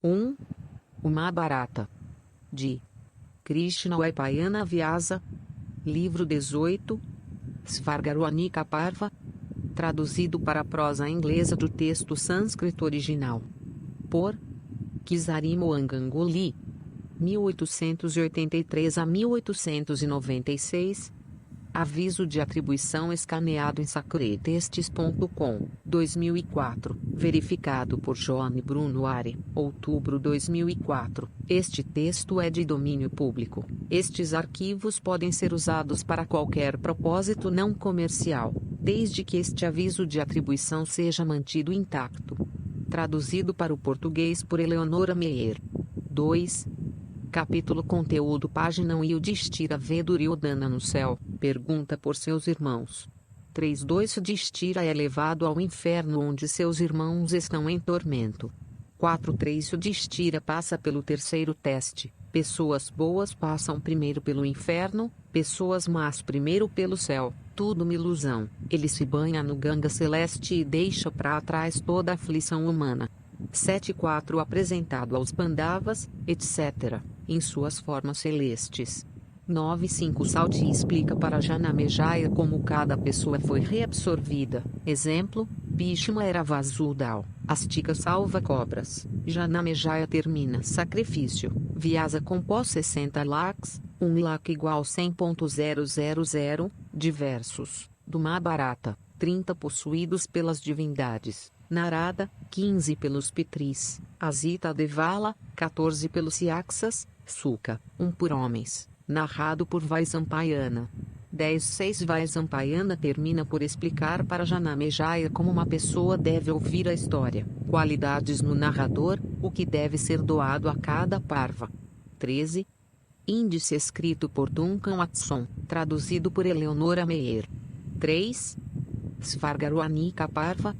1. O Mahabharata. De Krishna Vaipayana Vyasa. Livro 18. Svargaroanika Parva. Traduzido para a prosa inglesa do texto sânscrito original. Por Kizari Mohan Ganguly. 1883 a 1896. Aviso de atribuição escaneado em sacredtexts.com, 2004, verificado por Joane Bruno Are, outubro 2004. Este texto é de domínio público. Estes arquivos podem ser usados para qualquer propósito não comercial, desde que este aviso de atribuição seja mantido intacto. Traduzido para o português por Eleonora Meyer. 2. Capítulo Conteúdo Página 1. Yudhishthira vê Duryodhana no céu, pergunta por seus irmãos. 3.2 Yudhishthira é levado ao inferno onde seus irmãos estão em tormento. 4.3 Yudhishthira passa pelo terceiro teste. Pessoas boas passam primeiro pelo inferno, pessoas más primeiro pelo céu. Tudo uma ilusão. Ele se banha no Ganga celeste e deixa para trás toda a aflição humana. 7.4 Apresentado aos Pandavas, etc., em suas formas celestes. 9.5 Salti explica para Janamejaya como cada pessoa foi reabsorvida. Exemplo: Bhishma era Vasudal, Astika salva cobras. Janamejaya termina sacrifício. Vyasa compôs 60 lakhs, 1 lakh igual 100.000, diversos, do Mahabharata, 30 possuídos pelas divindades. Narada, 15 pelos Pitris, Asita Devala, 14 pelos Yaksas, Suka, 1 por homens, narrado por Vaisampayana. 10.6 Vaisampayana termina por explicar para Janamejaya como uma pessoa deve ouvir a história, qualidades no narrador, o que deve ser doado a cada parva. 13. Índice escrito por Duncan Watson, traduzido por Eleonora Meyer. 3. Svargaroanika Parva.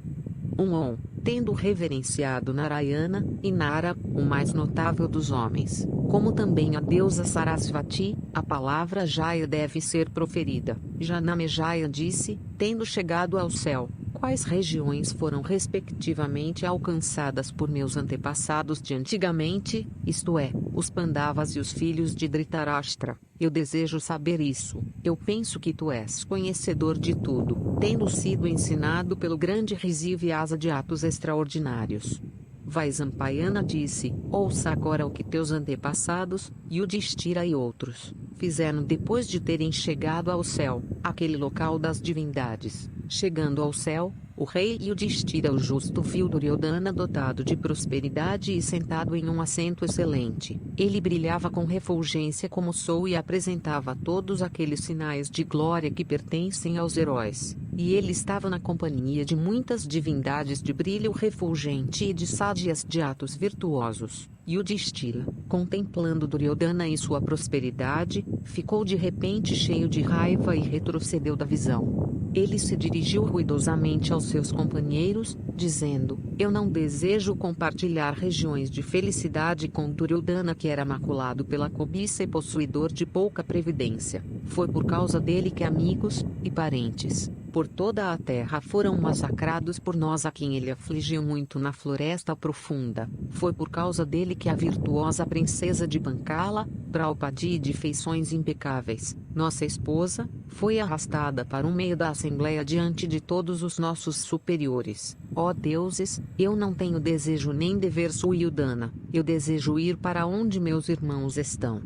1. Tendo reverenciado Narayana, e Nara, o mais notável dos homens, como também a deusa Sarasvati, a palavra Jaya deve ser proferida. Janamejaya disse, tendo chegado ao céu, quais regiões foram respectivamente alcançadas por meus antepassados de antigamente, isto é, os Pandavas e os filhos de Dhritarashtra. Eu desejo saber isso. Eu penso que tu és conhecedor de tudo, tendo sido ensinado pelo grande Rishi Vyasa de atos extraordinários. Vaisampayana disse, ouça agora o que teus antepassados, Yudhishthira e outros, fizeram depois de terem chegado ao céu, aquele local das divindades. Chegando ao céu, o rei Yudhishthira o justo viu Duryodhana dotado de prosperidade e sentado em um assento excelente. Ele brilhava com refulgência como o sol e apresentava todos aqueles sinais de glória que pertencem aos heróis. E ele estava na companhia de muitas divindades de brilho refulgente e de sádias de atos virtuosos. Yudhishthira, contemplando Duryodhana e sua prosperidade, ficou de repente cheio de raiva e retrocedeu da visão. Ele se dirigiu ruidosamente aos seus companheiros, dizendo, eu não desejo compartilhar regiões de felicidade com Duryodhana que era maculado pela cobiça e possuidor de pouca previdência. Foi por causa dele que amigos e parentes por toda a terra foram massacrados por nós a quem ele afligiu muito na floresta profunda. Foi por causa dele que a virtuosa princesa de Panchala, Draupadi de feições impecáveis, nossa esposa, foi arrastada para o meio da assembleia diante de todos os nossos superiores. Ó deuses, eu não tenho desejo nem dever Suryodhana, eu desejo ir para onde meus irmãos estão.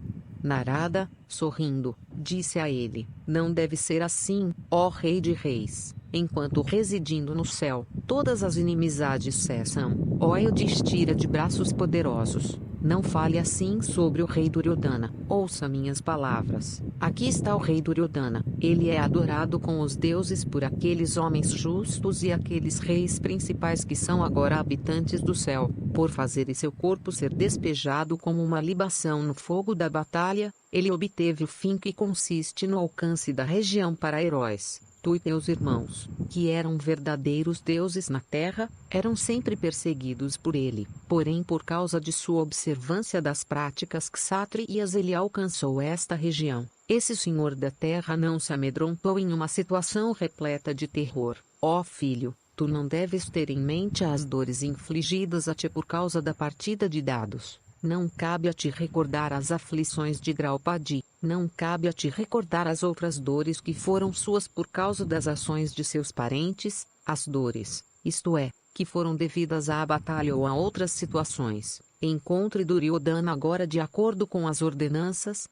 Narada, sorrindo, disse a ele, não deve ser assim, ó Rei de Reis, enquanto residindo no céu, todas as inimizades cessam, ó Yudhishthira de braços poderosos, não fale assim sobre o rei Duryodhana, ouça minhas palavras, aqui está o rei Duryodhana, ele é adorado com os deuses por aqueles homens justos e aqueles reis principais que são agora habitantes do céu, por fazerem seu corpo ser despejado como uma libação no fogo da batalha, ele obteve o fim que consiste no alcance da região para heróis. Tu e teus irmãos, que eram verdadeiros deuses na terra, eram sempre perseguidos por ele, porém por causa de sua observância das práticas kshatriyas ele alcançou esta região. Esse senhor da terra não se amedrontou em uma situação repleta de terror. Ó filho, Tu não deves ter em mente as dores infligidas a ti por causa da partida de dados. Não cabe a ti recordar as aflições de Draupadi. Não cabe a ti recordar as outras dores que foram suas por causa das ações de seus parentes, as dores, isto é, que foram devidas à batalha ou a outras situações. Encontre Duryodhana agora de acordo com as ordenanças.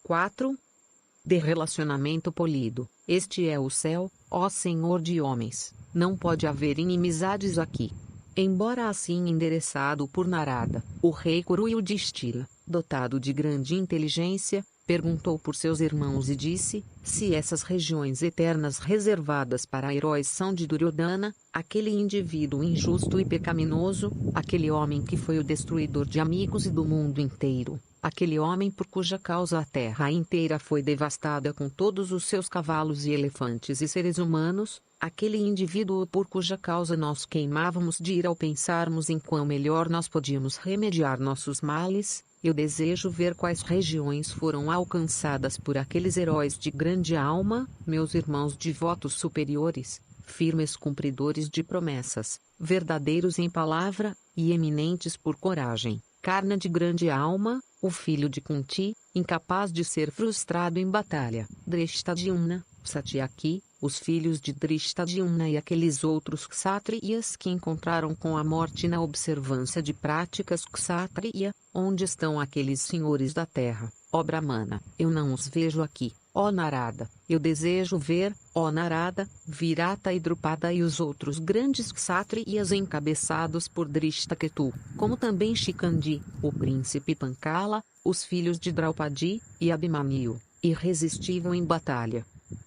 4. De relacionamento polido. Este é o céu, ó Senhor de homens. Não pode haver inimizades aqui. Embora assim endereçado por Narada, o rei Kuru Yudhishthira, dotado de grande inteligência, perguntou por seus irmãos e disse: se essas regiões eternas reservadas para heróis são de Duryodhana, aquele indivíduo injusto e pecaminoso, aquele homem que foi o destruidor de amigos e do mundo inteiro, aquele homem por cuja causa a terra inteira foi devastada com todos os seus cavalos e elefantes e seres humanos, aquele indivíduo por cuja causa nós queimávamos de ira ao pensarmos em quão melhor nós podíamos remediar nossos males, eu desejo ver quais regiões foram alcançadas por aqueles heróis de grande alma, meus irmãos devotos superiores, firmes cumpridores de promessas, verdadeiros em palavra, e eminentes por coragem. Karna de grande alma, o filho de Kunti, incapaz de ser frustrado em batalha. Drishtadyumna, Satyaki, os filhos de Drishtadyumna e aqueles outros kshatriyas que encontraram com a morte na observância de práticas kshatriya, onde estão aqueles senhores da terra, ó Brahmana, eu não os vejo aqui, ó Narada, eu desejo ver, ó Narada, Virata e Drupada e os outros grandes kshatriyas encabeçados por Drishtaketu, como também Shikandi, o príncipe Pancala, os filhos de Draupadi, e Abhimanyu, irresistível em batalha.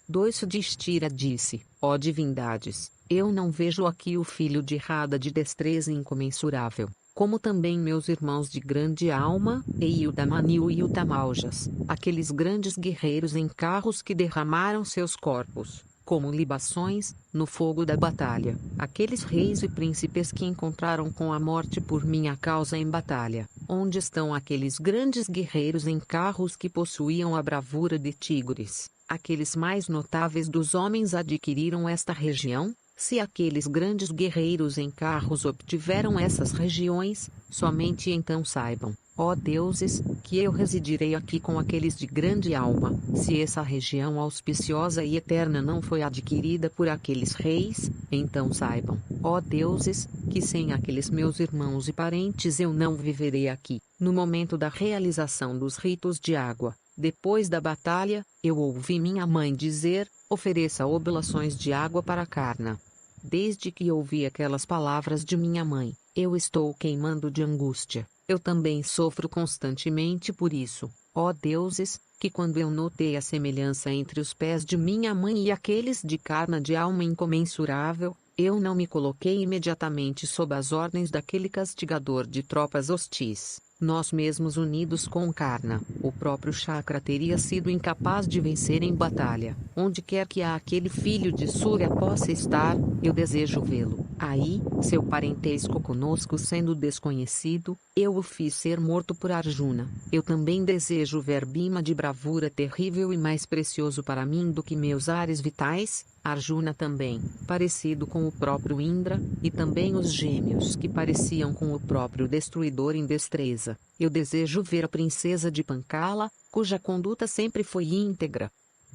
2 Yudhishthira disse: ó divindades, eu não vejo aqui o filho de Radha de destreza incomensurável, como também meus irmãos de grande alma, Eildamanyu e Utamaljas, aqueles grandes guerreiros em carros que derramaram seus corpos, como libações, no fogo da batalha, aqueles reis e príncipes que encontraram com a morte por minha causa em batalha, onde estão aqueles grandes guerreiros em carros que possuíam a bravura de tigres. Aqueles mais notáveis dos homens adquiriram esta região? Se aqueles grandes guerreiros em carros obtiveram essas regiões, somente então saibam, ó deuses, que eu residirei aqui com aqueles de grande alma. Se essa região auspiciosa e eterna não foi adquirida por aqueles reis, então saibam, ó deuses, que sem aqueles meus irmãos e parentes eu não viverei aqui. No momento da realização dos ritos de água, depois da batalha, eu ouvi minha mãe dizer: ofereça oblações de água para Karna. Desde que ouvi aquelas palavras de minha mãe, eu estou queimando de angústia. Eu também sofro constantemente por isso, ó deuses, que quando eu notei a semelhança entre os pés de minha mãe e aqueles de Karna de alma incomensurável, eu não me coloquei imediatamente sob as ordens daquele castigador de tropas hostis. Nós mesmos unidos com Karna, o próprio Chakra teria sido incapaz de vencer em batalha. Onde quer que aquele filho de Surya possa estar, eu desejo vê-lo. Aí, seu parentesco conosco sendo desconhecido, eu o fiz ser morto por Arjuna. Eu também desejo ver Bhima de bravura terrível e mais precioso para mim do que meus ares vitais, Arjuna também, parecido com o próprio Indra, e também os gêmeos que pareciam com o próprio destruidor em destreza. Eu desejo ver a princesa de Pancala, cuja conduta sempre foi íntegra.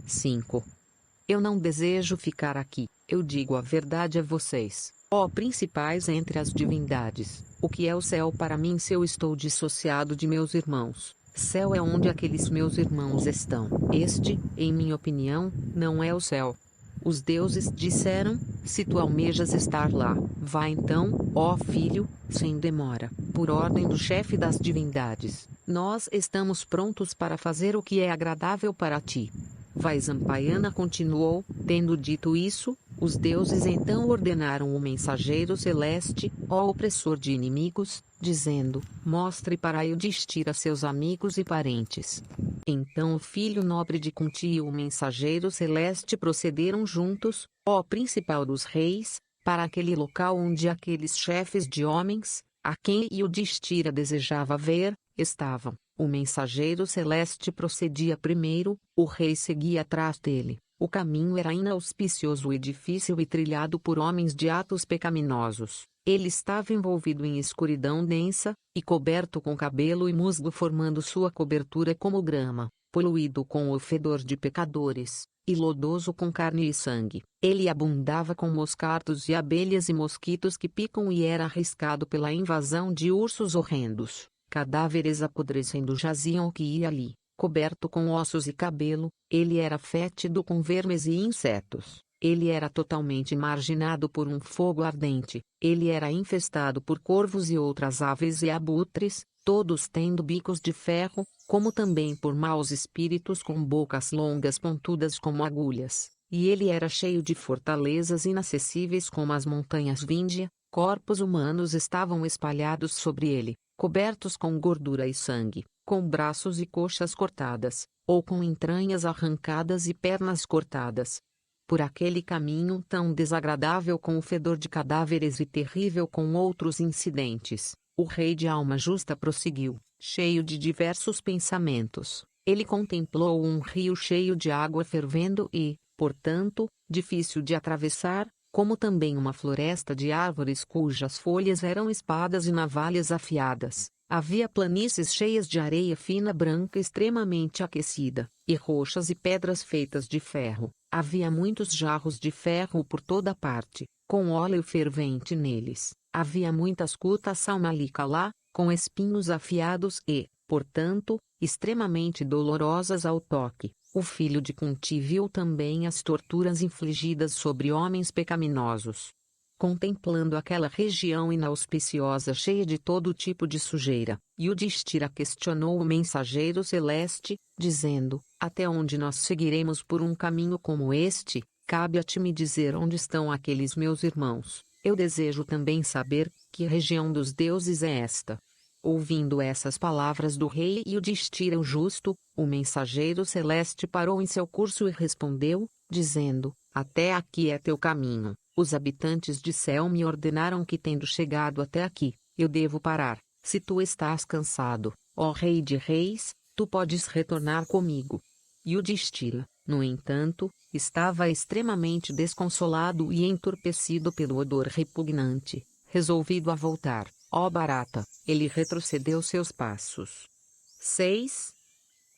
5. Eu não desejo ficar aqui, eu digo a verdade a vocês, ó principais entre as divindades. O que é o céu para mim se eu estou dissociado de meus irmãos? Céu é onde aqueles meus irmãos estão. Este, em minha opinião, não é o céu. Os deuses disseram: se tu almejas estar lá, vá então, ó filho, sem demora, por ordem do chefe das divindades. Nós estamos prontos para fazer o que é agradável para ti. Vaisampayana continuou: tendo dito isso, os deuses então ordenaram o mensageiro celeste, ó opressor de inimigos, dizendo: mostre para Yudhishthira seus amigos e parentes. Então o filho nobre de Kunti e o mensageiro celeste procederam juntos, ó principal dos reis, para aquele local onde aqueles chefes de homens, a quem Yudhishthira desejava ver, estavam. O mensageiro celeste procedia primeiro, o rei seguia atrás dele. O caminho era inauspicioso e difícil e trilhado por homens de atos pecaminosos. Ele estava envolvido em escuridão densa, e coberto com cabelo e musgo formando sua cobertura como grama, poluído com o fedor de pecadores, e lodoso com carne e sangue. Ele abundava com moscardos e abelhas e mosquitos que picam e era arriscado pela invasão de ursos horrendos. Cadáveres apodrecendo jaziam que ia ali, coberto com ossos e cabelo. Ele era fétido com vermes e insetos. Ele era totalmente marginado por um fogo ardente. Ele era infestado por corvos e outras aves e abutres, todos tendo bicos de ferro, como também por maus espíritos com bocas longas pontudas como agulhas. E ele era cheio de fortalezas inacessíveis como as montanhas Víndia. Corpos humanos estavam espalhados sobre ele, cobertos com gordura e sangue, com braços e coxas cortadas, ou com entranhas arrancadas e pernas cortadas. Por aquele caminho tão desagradável com o fedor de cadáveres e terrível com outros incidentes, o rei de alma justa prosseguiu, cheio de diversos pensamentos. Ele contemplou um rio cheio de água fervendo e, portanto, difícil de atravessar, como também uma floresta de árvores cujas folhas eram espadas e navalhas afiadas. Havia planícies cheias de areia fina branca extremamente aquecida, e rochas e pedras feitas de ferro. Havia muitos jarros de ferro por toda parte, com óleo fervente neles. Havia muitas cutas salmalica lá, com espinhos afiados e, portanto, extremamente dolorosas ao toque. O filho de Kunti viu também as torturas infligidas sobre homens pecaminosos. Contemplando aquela região inauspiciosa cheia de todo tipo de sujeira, Yudhishthira questionou o mensageiro celeste, dizendo: até onde nós seguiremos por um caminho como este? Cabe a ti me dizer onde estão aqueles meus irmãos. Eu desejo também saber que região dos deuses é esta. Ouvindo essas palavras do rei Yudhishthira o justo, o mensageiro celeste parou em seu curso e respondeu, dizendo: até aqui é teu caminho. Os habitantes de céu me ordenaram que, tendo chegado até aqui, eu devo parar. Se tu estás cansado, ó Rei de Reis, tu podes retornar comigo. Yudhishthira, no entanto, estava extremamente desconsolado e entorpecido pelo odor repugnante. Resolvido a voltar, ó Bharata, ele retrocedeu seus passos. 6.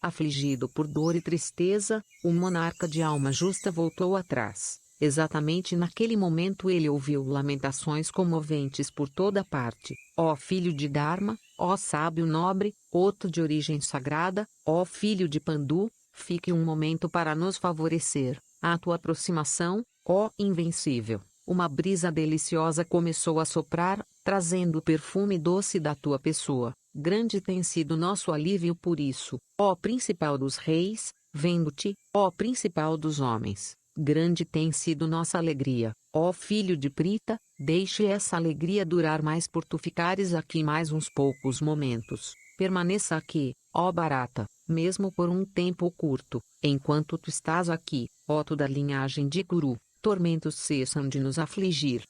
Afligido por dor e tristeza, o monarca de alma justa voltou atrás. Exatamente naquele momento ele ouviu lamentações comoventes por toda parte. Ó filho de Dharma, ó sábio nobre, outro de origem sagrada, ó filho de Pandu, fique um momento para nos favorecer. À tua aproximação, ó invencível, uma brisa deliciosa começou a soprar, trazendo o perfume doce da tua pessoa. Grande tem sido nosso alívio por isso, ó principal dos reis, vendo-te, ó principal dos homens. Grande tem sido nossa alegria, ó filho de Prita, deixe essa alegria durar mais por tu ficares aqui mais uns poucos momentos. Permaneça aqui, ó Bharata, mesmo por um tempo curto. Enquanto tu estás aqui, ó tu da linhagem de Kuru, tormentos cessam de nos afligir.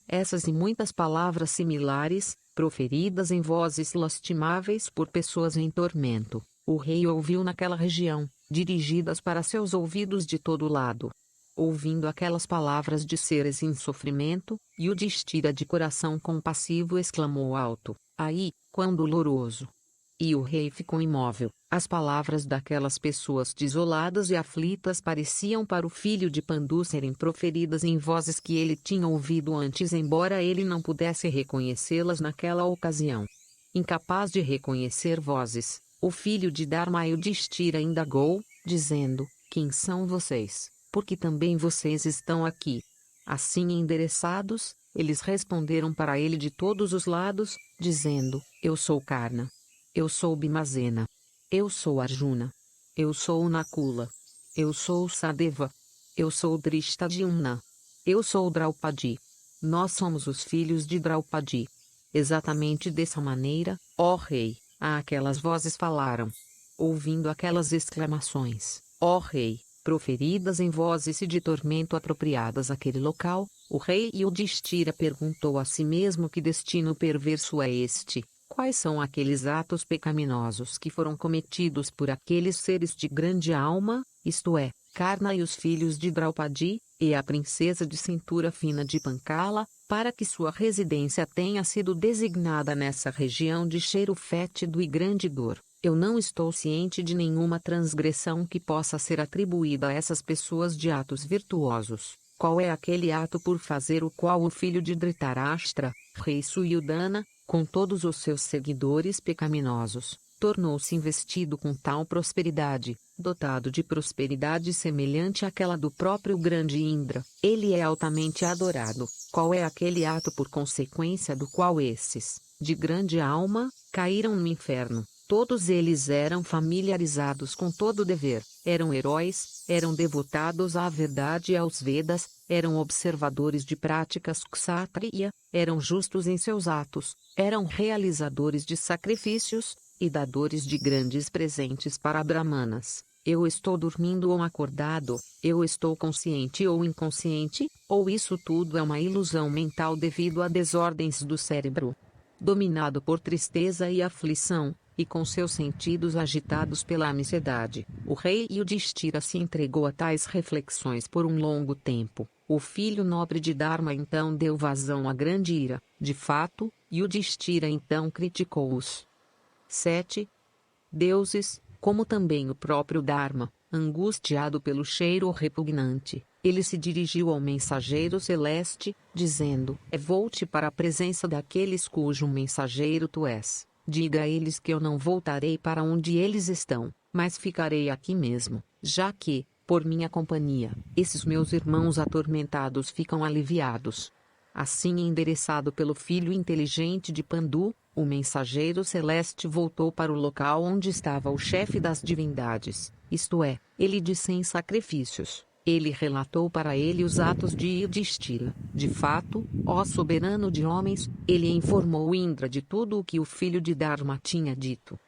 Essas e muitas palavras similares, proferidas em vozes lastimáveis por pessoas em tormento, o rei ouviu naquela região, dirigidas para seus ouvidos de todo lado. Ouvindo aquelas palavras de seres em sofrimento, Yudhishthira de coração compassivo exclamou alto: ai, quão doloroso! E o rei ficou imóvel. As palavras daquelas pessoas desoladas e aflitas pareciam para o filho de Pandu serem proferidas em vozes que ele tinha ouvido antes, embora ele não pudesse reconhecê-las naquela ocasião. Incapaz de reconhecer vozes, o filho de Dharma Yudhishthira indagou, dizendo: quem são vocês? Porque também vocês estão aqui. Assim endereçados, eles responderam para ele de todos os lados, dizendo: eu sou Karna. Eu sou Bhimazena. Eu sou Arjuna. Eu sou Nakula. Eu sou Sadeva. Eu sou Drishtadyumna. Eu sou Draupadi. Nós somos os filhos de Draupadi. Exatamente dessa maneira, ó rei, aquelas vozes falaram. Ouvindo aquelas exclamações, ó rei, proferidas em vozes de tormento apropriadas àquele local, o rei Yudhishthira perguntou a si mesmo: que destino perverso é este? Quais são aqueles atos pecaminosos que foram cometidos por aqueles seres de grande alma, isto é, Karna e os filhos de Draupadi, e a princesa de cintura fina de Panchala, para que sua residência tenha sido designada nessa região de cheiro fétido e grande dor. Eu não estou ciente de nenhuma transgressão que possa ser atribuída a essas pessoas de atos virtuosos. Qual é aquele ato por fazer o qual o filho de Dhritarashtra, rei Suyudana, com todos os seus seguidores pecaminosos, tornou-se investido com tal prosperidade, dotado de prosperidade semelhante àquela do próprio grande Indra? Ele é altamente adorado. Qual é aquele ato por consequência do qual esses, de grande alma, caíram no inferno? Todos eles eram familiarizados com todo o dever, eram heróis, eram devotados à verdade e aos Vedas, eram observadores de práticas kshatriya, eram justos em seus atos, eram realizadores de sacrifícios, e dadores de grandes presentes para brahmanas. Eu estou dormindo ou acordado, eu estou consciente ou inconsciente, ou isso tudo é uma ilusão mental devido a desordens do cérebro? Dominado por tristeza e aflição, e com seus sentidos agitados pela ansiedade, o rei Yudhishthira se entregou a tais reflexões por um longo tempo. O filho nobre de Dharma então deu vazão à grande ira. De fato, Yudhishthira então criticou os 7 deuses, como também o próprio Dharma. Angustiado pelo cheiro repugnante, ele se dirigiu ao mensageiro celeste, dizendo: Volte para a presença daqueles cujo mensageiro tu és. Diga a eles que eu não voltarei para onde eles estão, mas ficarei aqui mesmo, já que, por minha companhia, esses meus irmãos atormentados ficam aliviados. Assim endereçado pelo filho inteligente de Pandu, o mensageiro celeste voltou para o local onde estava o chefe das divindades, isto é, ele de 100 sacrifícios. Ele relatou para ele os atos de Yudhishthira. De fato, ó soberano de homens, ele informou Indra de tudo o que o filho de Dharma tinha dito.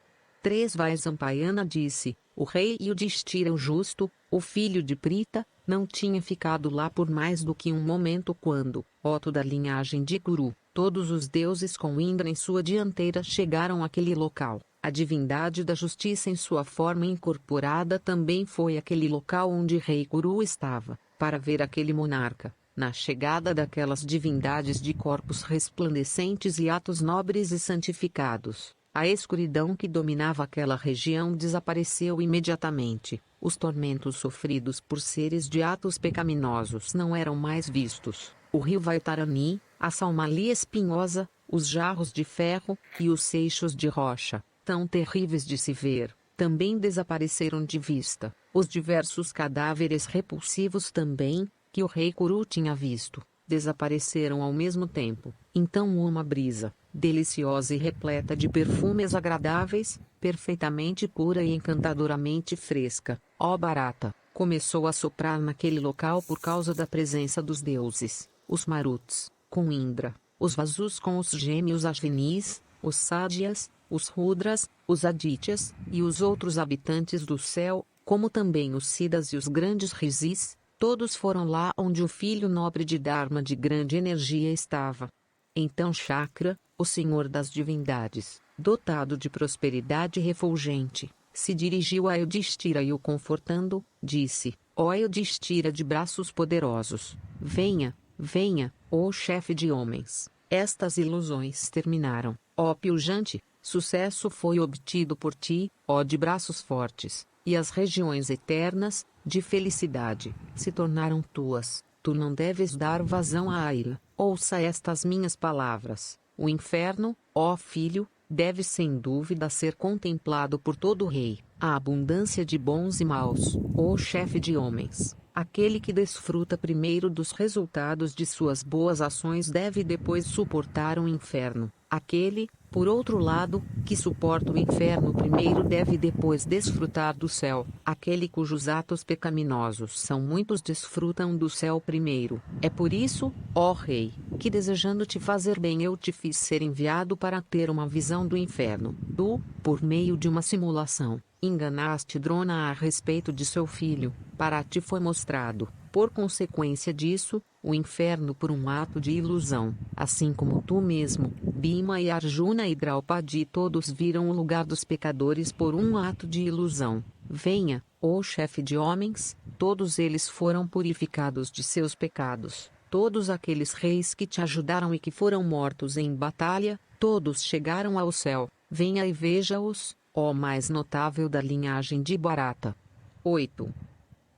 3 Vaisampayana disse: o rei Yudhishthira o justo, o filho de Prita, não tinha ficado lá por mais do que um momento quando, Otto da linhagem de Kuru, todos os deuses com Indra em sua dianteira chegaram àquele local. A divindade da justiça em sua forma incorporada também foi aquele local onde rei Kuru estava, para ver aquele monarca. Na chegada daquelas divindades de corpos resplandecentes e atos nobres e santificados, a escuridão que dominava aquela região desapareceu imediatamente. Os tormentos sofridos por seres de atos pecaminosos não eram mais vistos. O rio Vaitarani, a salmalia espinhosa, os jarros de ferro e os seixos de rocha, tão terríveis de se ver, também desapareceram de vista. Os diversos cadáveres repulsivos também, que o rei Kuru tinha visto, desapareceram ao mesmo tempo. Então uma brisa, deliciosa e repleta de perfumes agradáveis, perfeitamente pura e encantadoramente fresca, ó Bharata, começou a soprar naquele local por causa da presença dos deuses, os Maruts, com Indra, os Vasus com os gêmeos Ashvinis, os Sádias, os Rudras, os Adityas, e os outros habitantes do céu, como também os Siddhas e os grandes Rishis, todos foram lá onde o filho nobre de Dharma de grande energia estava. Então Chakra, o senhor das divindades, dotado de prosperidade refulgente, se dirigiu a Yudhishthira e o confortando, disse: ó Yudhishthira de braços poderosos, venha, venha, ó chefe de homens, estas ilusões terminaram. Ó Puljante, sucesso foi obtido por ti, ó de braços fortes, e as regiões eternas, de felicidade, se tornaram tuas. Tu não deves dar vazão à ira. Ouça estas minhas palavras. O inferno, ó filho, deve sem dúvida ser contemplado por todo rei. A abundância de bons e maus, ó chefe de homens. Aquele que desfruta primeiro dos resultados de suas boas ações deve depois suportar o inferno. Aquele, por outro lado, que suporta o inferno primeiro deve depois desfrutar do céu. Aquele cujos atos pecaminosos são muitos desfrutam do céu primeiro. É por isso, ó rei, que desejando te fazer bem eu te fiz ser enviado para ter uma visão do inferno. Tu, por meio de uma simulação, enganaste Drona a respeito de seu filho, para ti foi mostrado. Por consequência disso, o inferno por um ato de ilusão, assim como tu mesmo, Bhima e Arjuna e Draupadi todos viram o lugar dos pecadores por um ato de ilusão. Venha, ó chefe de homens, todos eles foram purificados de seus pecados. Todos aqueles reis que te ajudaram e que foram mortos em batalha, todos chegaram ao céu. Venha e veja-os, ó mais notável da linhagem de Bharata. 8.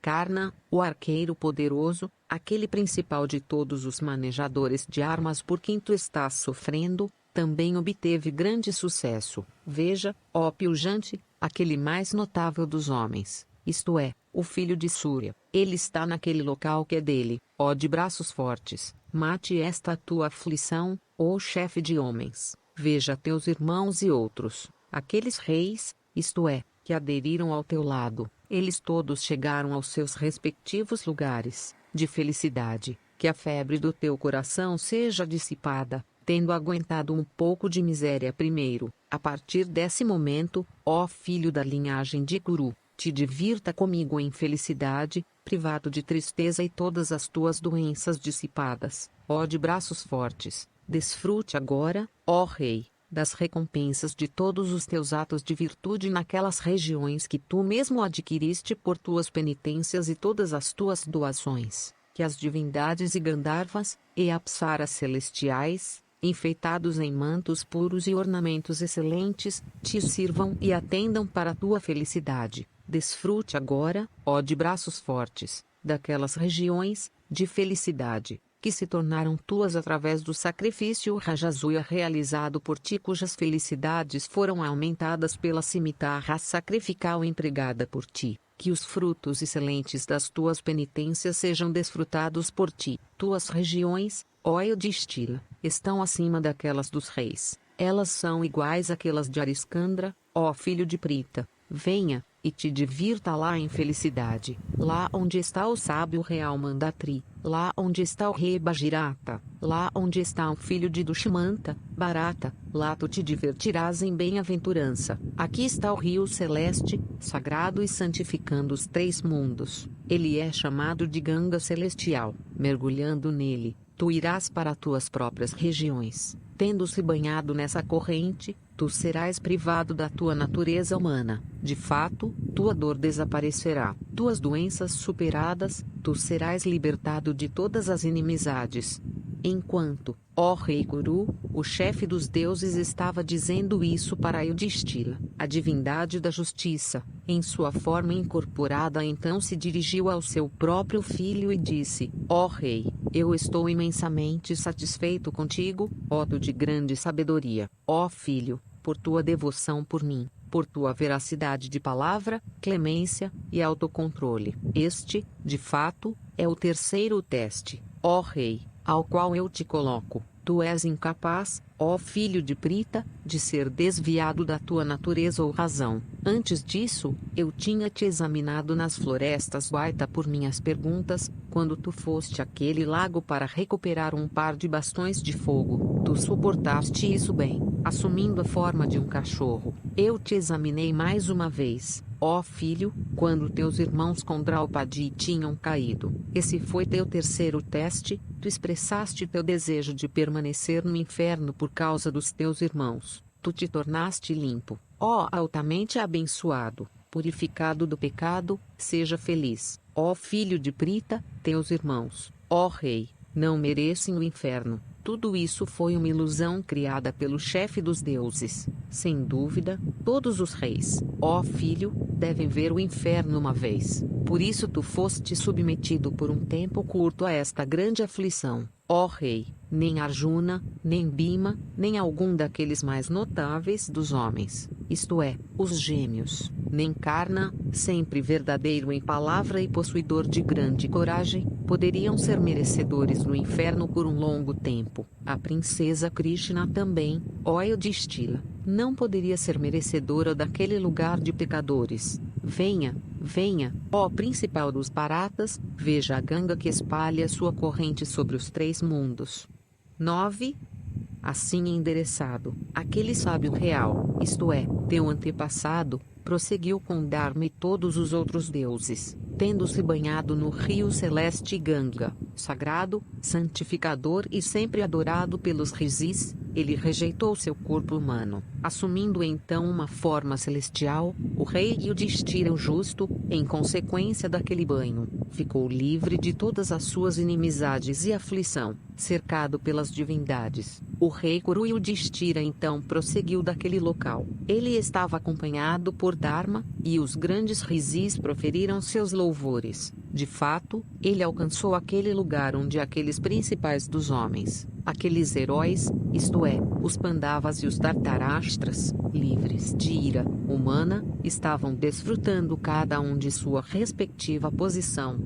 Karna, o arqueiro poderoso, aquele principal de todos os manejadores de armas por quem tu estás sofrendo, também obteve grande sucesso. Veja, ó Pujante, aquele mais notável dos homens, isto é, o filho de Surya. Ele está naquele local que é dele, ó de braços fortes. Mate esta tua aflição, ó chefe de homens. Veja teus irmãos e outros, aqueles reis, isto é, que aderiram ao teu lado. Eles todos chegaram aos seus respectivos lugares de felicidade. Que a febre do teu coração seja dissipada, tendo aguentado um pouco de miséria primeiro. A partir desse momento, ó filho da linhagem de Kuru, te divirta comigo em felicidade, privado de tristeza e todas as tuas doenças dissipadas. Ó de braços fortes, desfrute agora, ó rei, das recompensas de todos os teus atos de virtude naquelas regiões que tu mesmo adquiriste por tuas penitências e todas as tuas doações. Que as divindades e Gandharvas, e apsaras celestiais, enfeitados em mantos puros e ornamentos excelentes, te sirvam e atendam para a tua felicidade. Desfrute agora, ó de braços fortes, daquelas regiões de felicidade que se tornaram tuas através do sacrifício Rajasuya realizado por ti, cujas felicidades foram aumentadas pela cimitarra sacrificial empregada por ti. Que os frutos excelentes das tuas penitências sejam desfrutados por ti. Tuas regiões, ó Yudhishthira, estão acima daquelas dos reis. Elas são iguais àquelas de Ariskandra, ó filho de Prita. Venha, e te divirta lá em felicidade, lá onde está o sábio real Mandatri, lá onde está o rei Bhagirata, lá onde está o filho de Dushmanta, Bharata, lá tu te divertirás em bem-aventurança. Aqui está o rio celeste, sagrado e santificando os três mundos. Ele é chamado de Ganga Celestial. Mergulhando nele, tu irás para tuas próprias regiões. Tendo-se banhado nessa corrente, tu serás privado da tua natureza humana. De fato, tua dor desaparecerá. Tuas doenças superadas, tu serás libertado de todas as inimizades. Enquanto, ó rei Kuru, o chefe dos deuses estava dizendo isso para Yudhishthira, a divindade da justiça, em sua forma incorporada, então se dirigiu ao seu próprio filho e disse: ó rei, eu estou imensamente satisfeito contigo, ó tu de grande sabedoria, ó filho, por tua devoção por mim, por tua veracidade de palavra, clemência e autocontrole. Este, de fato, é o terceiro teste, ó rei, ao qual eu te coloco. Tu és incapaz, ó filho de Prita, de ser desviado da tua natureza ou razão. Antes disso, eu tinha te examinado nas florestas Guaita por minhas perguntas, quando tu foste àquele lago para recuperar um par de bastões de fogo. Tu suportaste isso bem, assumindo a forma de um cachorro. Eu te examinei mais uma vez, ó filho, quando teus irmãos com Draupadi tinham caído. Esse foi teu terceiro teste. Tu expressaste teu desejo de permanecer no inferno por causa dos teus irmãos. Tu te tornaste limpo, ó altamente abençoado, purificado do pecado. Seja feliz, ó filho de Prita. Teus irmãos, ó rei, não merecem o inferno. Tudo isso foi uma ilusão criada pelo chefe dos deuses. Sem dúvida, todos os reis, ó filho, devem ver o inferno uma vez. Por isso tu foste submetido por um tempo curto a esta grande aflição. Ó rei, nem Arjuna, nem Bhima, nem algum daqueles mais notáveis dos homens, isto é, os gêmeos, nem Karna, sempre verdadeiro em palavra e possuidor de grande coragem, poderiam ser merecedores no inferno por um longo tempo. A princesa Krishna também, ó Yudhishthira, não poderia ser merecedora daquele lugar de pecadores. Venha, venha, ó principal dos Bharatas, veja a Ganga que espalha sua corrente sobre os três mundos. 9. Assim endereçado, aquele sábio real, isto é, teu antepassado, prosseguiu com Dharma e todos os outros deuses, tendo se banhado no rio celeste Ganga, sagrado, santificador e sempre adorado pelos Rishis, ele rejeitou seu corpo humano, assumindo então uma forma celestial. O rei Yudhishthira o justo, em consequência daquele banho, ficou livre de todas as suas inimizades e aflição, cercado pelas divindades. O rei Kuru Yudhishthira então prosseguiu daquele local. Ele estava acompanhado por Dharma, e os grandes Rishis proferiram seus louvores. De fato, ele alcançou aquele lugar onde aqueles principais dos homens, aqueles heróis, isto é, os Pandavas e os Dhritarashtra's, livres de ira humana, estavam desfrutando cada um de sua respectiva posição.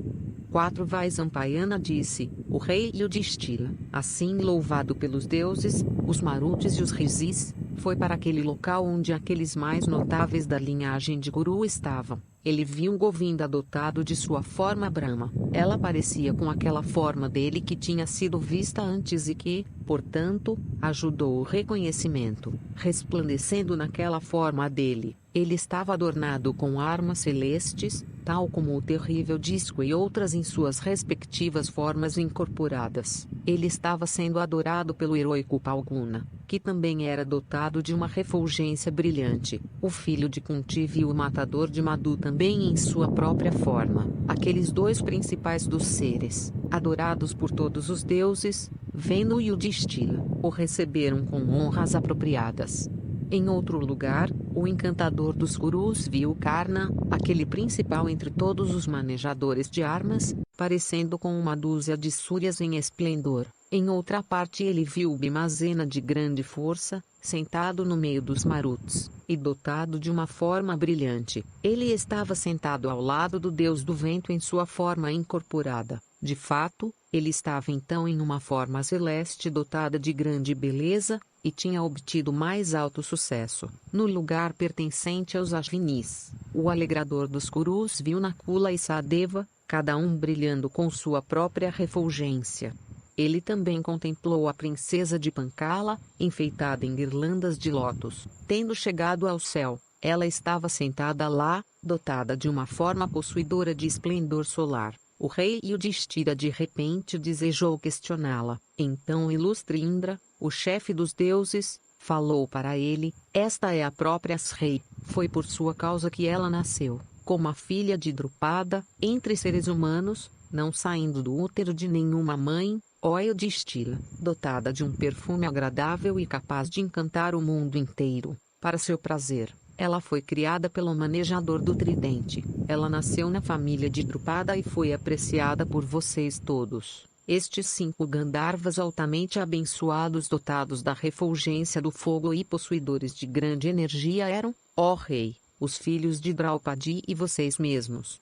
4 Vaisampayana disse, o rei Yudhishthira, assim louvado pelos deuses, os Marutis e os Rishis, foi para aquele local onde aqueles mais notáveis da linhagem de Kuru estavam. Ele viu Govinda dotado de sua forma Brahma. Ela parecia com aquela forma dele que tinha sido vista antes e que, portanto, ajudou o reconhecimento. Resplandecendo naquela forma dele, ele estava adornado com armas celestes, tal como o terrível disco e outras em suas respectivas formas incorporadas. Ele estava sendo adorado pelo heróico Palguna, que também era dotado de uma refulgência brilhante. O filho de Kunti viu o matador de Madhu também em sua própria forma. Aqueles 2 principais dos seres, adorados por todos os deuses, vendo Yudhishthira, o receberam com honras apropriadas. Em outro lugar, o encantador dos Kurus viu Karna, aquele principal entre todos os manejadores de armas, parecendo com uma dúzia de súrias em esplendor. Em outra parte ele viu Bhimazena de grande força, sentado no meio dos Maruts, e dotado de uma forma brilhante. Ele estava sentado ao lado do deus do vento em sua forma incorporada. De fato, ele estava então em uma forma celeste dotada de grande beleza, e tinha obtido mais alto sucesso. No lugar pertencente aos Ashvinis, o alegrador dos Kurus viu Nakula e Sahadeva, cada um brilhando com sua própria refulgência. Ele também contemplou a princesa de Pancala, enfeitada em guirlandas de lótus. Tendo chegado ao céu, ela estava sentada lá, dotada de uma forma possuidora de esplendor solar. O rei Yudhishthira de repente desejou questioná-la. Então ilustre Indra, o chefe dos deuses, falou para ele, esta é a própria Srei, foi por sua causa que ela nasceu, como a filha de Drupada, entre seres humanos, não saindo do útero de nenhuma mãe, ó Yudhishthira, dotada de um perfume agradável e capaz de encantar o mundo inteiro, para seu prazer. Ela foi criada pelo manejador do tridente. Ela nasceu na família de Drupada e foi apreciada por vocês todos. Estes 5 Gandharvas altamente abençoados dotados da refulgência do fogo e possuidores de grande energia eram, ó rei, os filhos de Draupadi e vocês mesmos.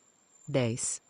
10.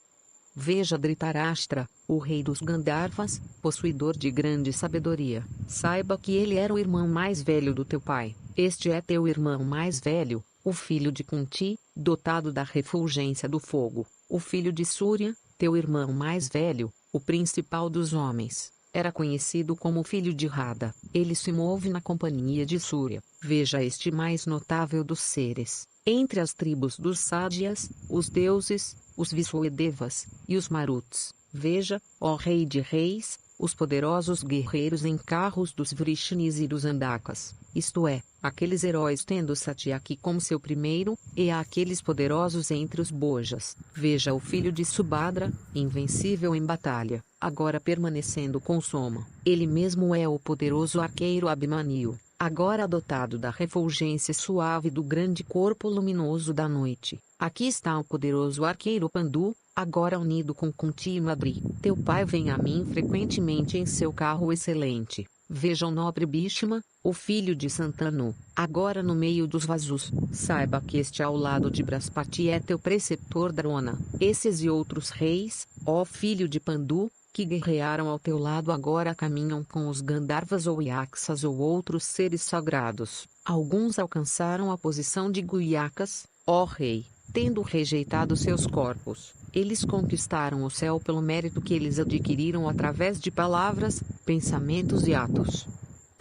Veja Dhritarashtra, o rei dos Gandharvas, possuidor de grande sabedoria. Saiba que ele era o irmão mais velho do teu pai. Este é teu irmão mais velho, o filho de Kunti, dotado da refulgência do fogo. O filho de Surya, teu irmão mais velho, o principal dos homens, era conhecido como filho de Radha. Ele se move na companhia de Surya. Veja este mais notável dos seres. Entre as tribos dos Sádias, os deuses, os Visuedevas, e os Maruts. Veja, ó rei de reis, os poderosos guerreiros em carros dos Vrishnis e dos Andakas, isto é, aqueles heróis tendo Satyaki como seu primeiro, e aqueles poderosos entre os Bojas. Veja o filho de Subhadra, invencível em batalha, agora permanecendo com Soma. Ele mesmo é o poderoso arqueiro Abhimanyu, agora dotado da refulgência suave do grande corpo luminoso da noite. Aqui está o poderoso arqueiro Pandu, agora unido com Kunti e Madri. Teu pai vem a mim frequentemente em seu carro excelente. Veja o nobre Bhishma, o filho de Santanu, agora no meio dos Vasus. Saiba que este ao lado de Braspati é teu preceptor Drona. Esses e outros reis, ó filho de Pandu, que guerrearam ao teu lado agora caminham com os Gandharvas ou Yaksas ou outros seres sagrados. Alguns alcançaram a posição de Guyakas, ó rei, tendo rejeitado seus corpos. Eles conquistaram o céu pelo mérito que eles adquiriram através de palavras, pensamentos e atos.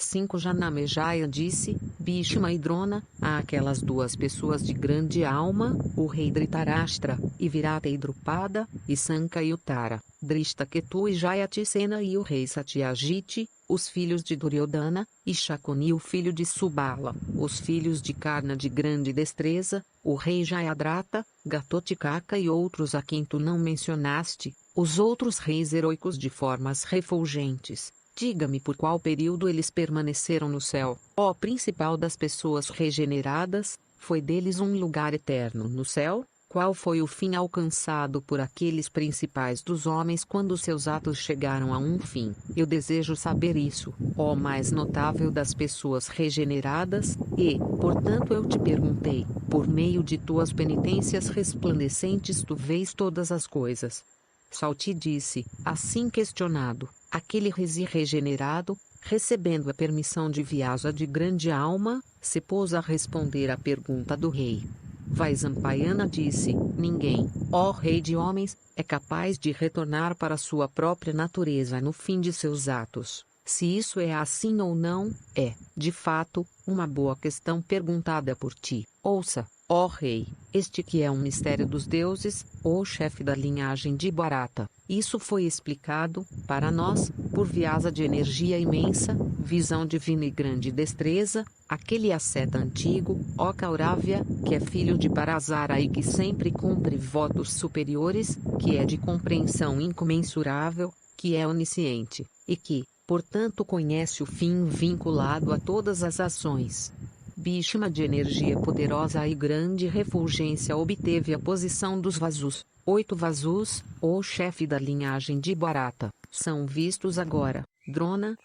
5 Janamejaya disse, Bhishma e Drona, a aquelas duas pessoas de grande alma, o rei Dhritarashtra, e Virata e Drupada, e Sanka e Uttara, Drishtaketu e Jayatisena e o rei Satyajit, os filhos de Duryodhana, e Shakuni o filho de Subala, os filhos de Karna de grande destreza, o rei Jayadratha, Ghatotkaka e outros a quem tu não mencionaste, os outros reis heróicos de formas refulgentes. Diga-me por qual período eles permaneceram no céu. Ó principal das pessoas regeneradas, foi deles um lugar eterno no céu? Qual foi o fim alcançado por aqueles principais dos homens quando seus atos chegaram a um fim? Eu desejo saber isso, ó mais notável das pessoas regeneradas, e, portanto eu te perguntei, por meio de tuas penitências resplandecentes tu vês todas as coisas. Salti disse, assim questionado, aquele rei regenerado, recebendo a permissão de Vyasa de grande alma, se pôs a responder à pergunta do rei. Vaisampayana disse, ninguém, ó rei de homens, é capaz de retornar para sua própria natureza no fim de seus atos. Se isso é assim ou não, é, de fato, uma boa questão perguntada por ti. Ouça, ó rei, este que é um mistério dos deuses, ou chefe da linhagem de Bharata. Isso foi explicado, para nós, por Vyasa de energia imensa, visão divina e grande destreza, aquele asceta antigo, ó Kauravya, que é filho de Parasara e que sempre cumpre votos superiores, que é de compreensão incomensurável, que é onisciente, e que, portanto conhece o fim vinculado a todas as ações. Bhishma de energia poderosa e grande refulgência obteve a posição dos Vasus. 8 Vasus, ou chefe da linhagem de Bharata, são vistos agora. Drona.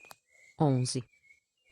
11.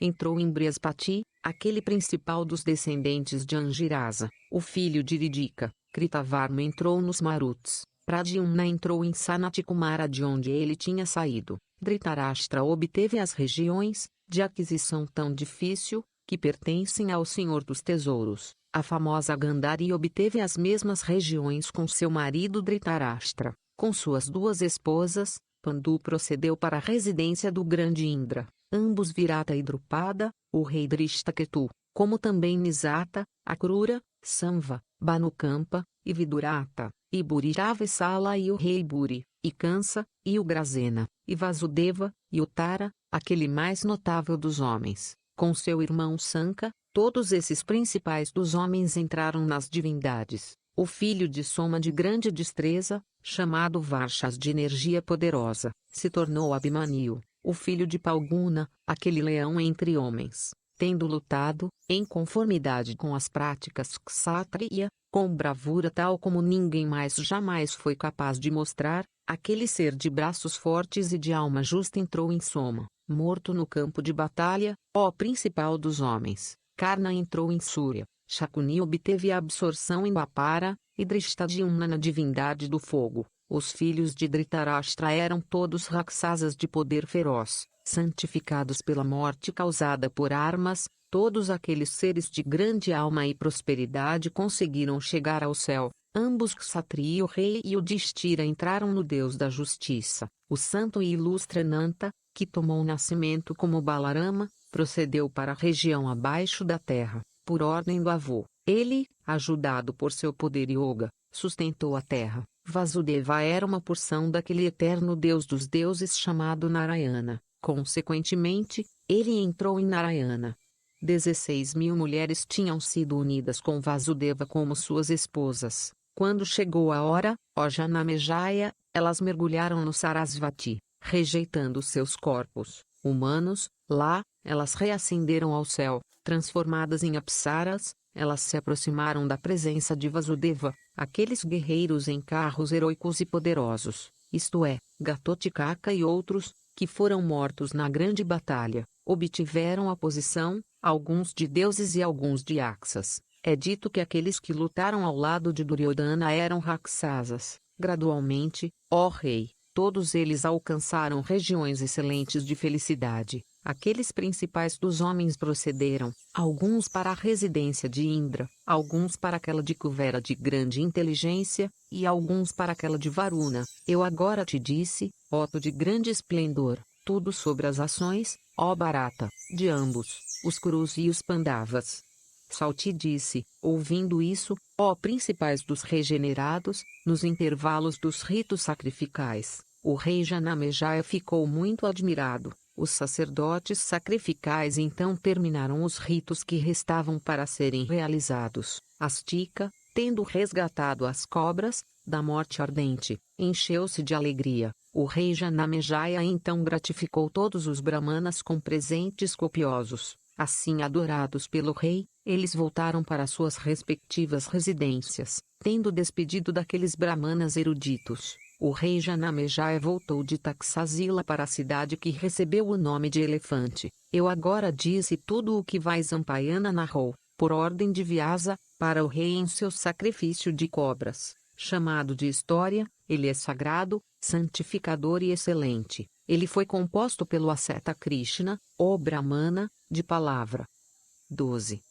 Entrou em Brihaspati, aquele principal dos descendentes de Angirasa, o filho de Ridika. Kritavarma entrou nos Maruts. Pradyumna entrou em Sanatikumara de onde ele tinha saído. Dhritarashtra obteve as regiões, de aquisição tão difícil, que pertencem ao Senhor dos Tesouros. A famosa Gandhari obteve as mesmas regiões com seu marido Dhritarashtra. Com suas duas esposas, Pandu procedeu para a residência do grande Indra. Ambos Virata e Drupada, o rei Drishtaketu, como também Nisata, Akrura, Samva, Bhanukampa, e Vidurata, e Buriravesala e o rei Buri, e Kansa, e o Grasena, e Vasudeva, e Uttara, aquele mais notável dos homens, com seu irmão Sanka. Todos esses principais dos homens entraram nas divindades. O filho de Soma de grande destreza, chamado Varshas de energia poderosa, se tornou Abhimanyu, o filho de Palguna, aquele leão entre homens, tendo lutado, em conformidade com as práticas kshatriya, com bravura tal como ninguém mais jamais foi capaz de mostrar, aquele ser de braços fortes e de alma justa entrou em Soma, morto no campo de batalha, ó principal dos homens. Karna entrou em Surya, Shakuni obteve a absorção em Bapara, e Drishtadyumna na divindade do fogo. Os filhos de Dhritarashtra eram todos Raksasas de poder feroz, santificados pela morte causada por armas. Todos aqueles seres de grande alma e prosperidade conseguiram chegar ao céu. Ambos Kshatriya, o rei e o Distira entraram no Deus da justiça. O santo e ilustre Ananta, que tomou nascimento como Balarama, procedeu para a região abaixo da terra, por ordem do avô. Ele, ajudado por seu poder yoga, sustentou a terra. Vasudeva era uma porção daquele eterno Deus dos deuses chamado Narayana. Consequentemente, ele entrou em Narayana. 16.000 mulheres tinham sido unidas com Vasudeva como suas esposas. Quando chegou a hora, ó Janamejaya, elas mergulharam no Sarasvati, rejeitando seus corpos humanos. Lá, elas reascenderam ao céu, transformadas em apsaras. Elas se aproximaram da presença de Vasudeva, aqueles guerreiros em carros heróicos e poderosos, isto é, Ghatotkaka e outros, que foram mortos na grande batalha, obtiveram a posição, alguns de deuses e alguns de Aksas. É dito que aqueles que lutaram ao lado de Duryodhana eram Raksasas. Gradualmente, ó rei, todos eles alcançaram regiões excelentes de felicidade. Aqueles principais dos homens procederam, alguns para a residência de Indra, alguns para aquela de Kuvera de grande inteligência, e alguns para aquela de Varuna. Eu agora te disse, ó tu de grande esplendor, tudo sobre as ações, ó Bharata, de ambos, os Kurus e os Pandavas. Salti disse, ouvindo isso, ó principais dos regenerados, nos intervalos dos ritos sacrificais, o rei Janamejaya ficou muito admirado. Os sacerdotes sacrificais então terminaram os ritos que restavam para serem realizados. Astika, tendo resgatado as cobras da morte ardente, encheu-se de alegria. O rei Janamejaya então gratificou todos os brahmanas com presentes copiosos. Assim adorados pelo rei, eles voltaram para suas respectivas residências, tendo despedido daqueles brahmanas eruditos. O rei Janamejaya voltou de Taxazila para a cidade que recebeu o nome de Elefante. Eu agora disse tudo o que Vaisampayana narrou, por ordem de Vyasa, para o rei em seu sacrifício de cobras. Chamado de história, ele é sagrado, santificador e excelente. Ele foi composto pelo asceta Krishna, o Brahmana, de palavra. 12.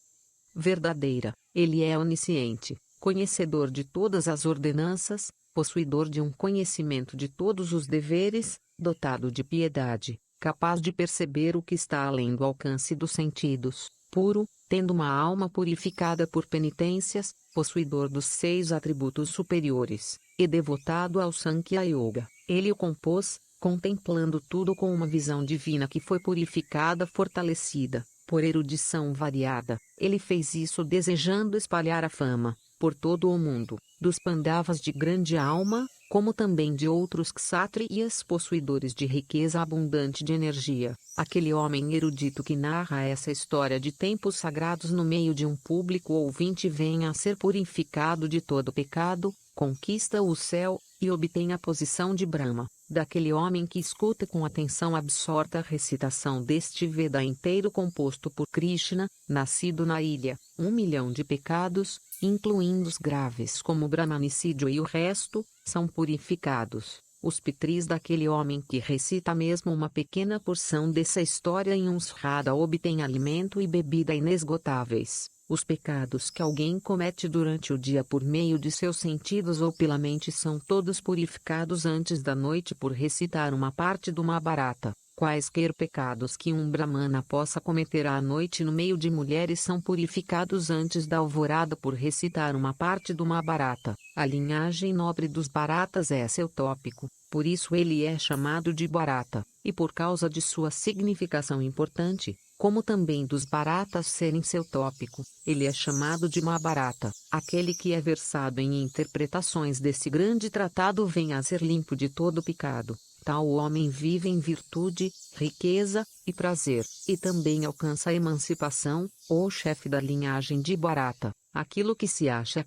Verdadeira, ele é onisciente, conhecedor de todas as ordenanças, possuidor de um conhecimento de todos os deveres, dotado de piedade, capaz de perceber o que está além do alcance dos sentidos, puro, tendo uma alma purificada por penitências, possuidor dos 6 atributos superiores, e devotado ao Sankhya Yoga. Ele o compôs, contemplando tudo com uma visão divina que foi purificada, fortalecida, por erudição variada. Ele fez isso desejando espalhar a fama, por todo o mundo, dos Pandavas de grande alma, como também de outros kshatriyas possuidores de riqueza abundante de energia. Aquele homem erudito que narra essa história de tempos sagrados no meio de um público ouvinte venha a ser purificado de todo pecado, conquista o céu, e obtém a posição de Brahma. Daquele homem que escuta com atenção absorta a recitação deste Veda inteiro composto por Krishna, nascido na ilha, 1 milhão de pecados, incluindo os graves como o brahmanicídio e o resto, são purificados. Os pitris daquele homem que recita mesmo uma pequena porção dessa história em um srada obtêm alimento e bebida inesgotáveis. Os pecados que alguém comete durante o dia por meio de seus sentidos ou pela mente são todos purificados antes da noite por recitar uma parte do Mahabharata. Quaisquer pecados que um brahmana possa cometer à noite no meio de mulheres são purificados antes da alvorada por recitar uma parte do Mahabharata. A linhagem nobre dos Bharatas é seu tópico, por isso ele é chamado de Bharata, e por causa de sua significação importante, como também dos Bharatas serem seu tópico, ele é chamado de Mahabharata. Aquele que é versado em interpretações desse grande tratado vem a ser limpo de todo pecado. Tal homem vive em virtude, riqueza e prazer, e também alcança a emancipação, o chefe da linhagem de Bharata. Aquilo que se acha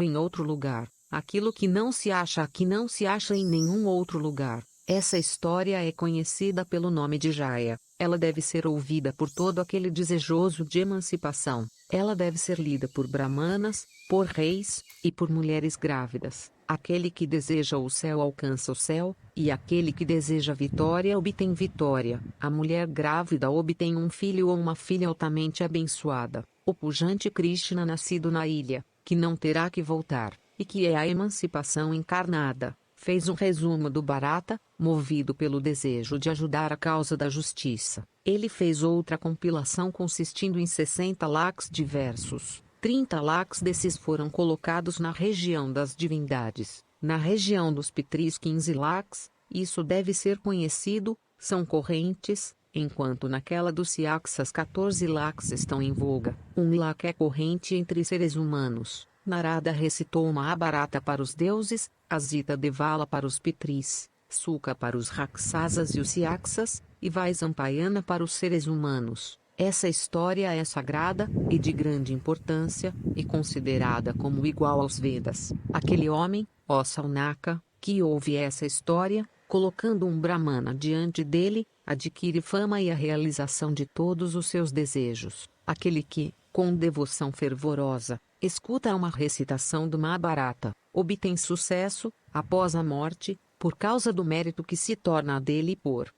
em outro lugar, aquilo que não se acha aqui não se acha em nenhum outro lugar. Essa história é conhecida pelo nome de Jaya. Ela deve ser ouvida por todo aquele desejoso de emancipação. Ela deve ser lida por brahmanas, por reis, e por mulheres grávidas. Aquele que deseja o céu alcança o céu, e aquele que deseja vitória obtém vitória. A mulher grávida obtém um filho ou uma filha altamente abençoada. O pujante Krishna nascido na ilha, que não terá que voltar, e que é a emancipação encarnada, fez um resumo do Bharata, movido pelo desejo de ajudar a causa da justiça. Ele fez outra compilação consistindo em 60 lakhs de versos. 30 lakhs desses foram colocados na região das divindades. Na região dos pitris 15 lakhs, isso deve ser conhecido, são correntes, enquanto naquela dos Siaksas 14 lakhs estão em voga. 1 lakh é corrente entre seres humanos. Narada recitou o Mahabharata para os deuses, Asita Devala para os pitris, Suka para os Rakshasas e os Siaksas, e Vaisampayana para os seres humanos. Essa história é sagrada, e de grande importância, e considerada como igual aos Vedas. Aquele homem, ó Saunaka, que ouve essa história, colocando um Brahmana diante dele, adquire fama e a realização de todos os seus desejos. Aquele que, com devoção fervorosa, escuta uma recitação do Mahabharata, obtém sucesso, após a morte, por causa do mérito que se torna dele por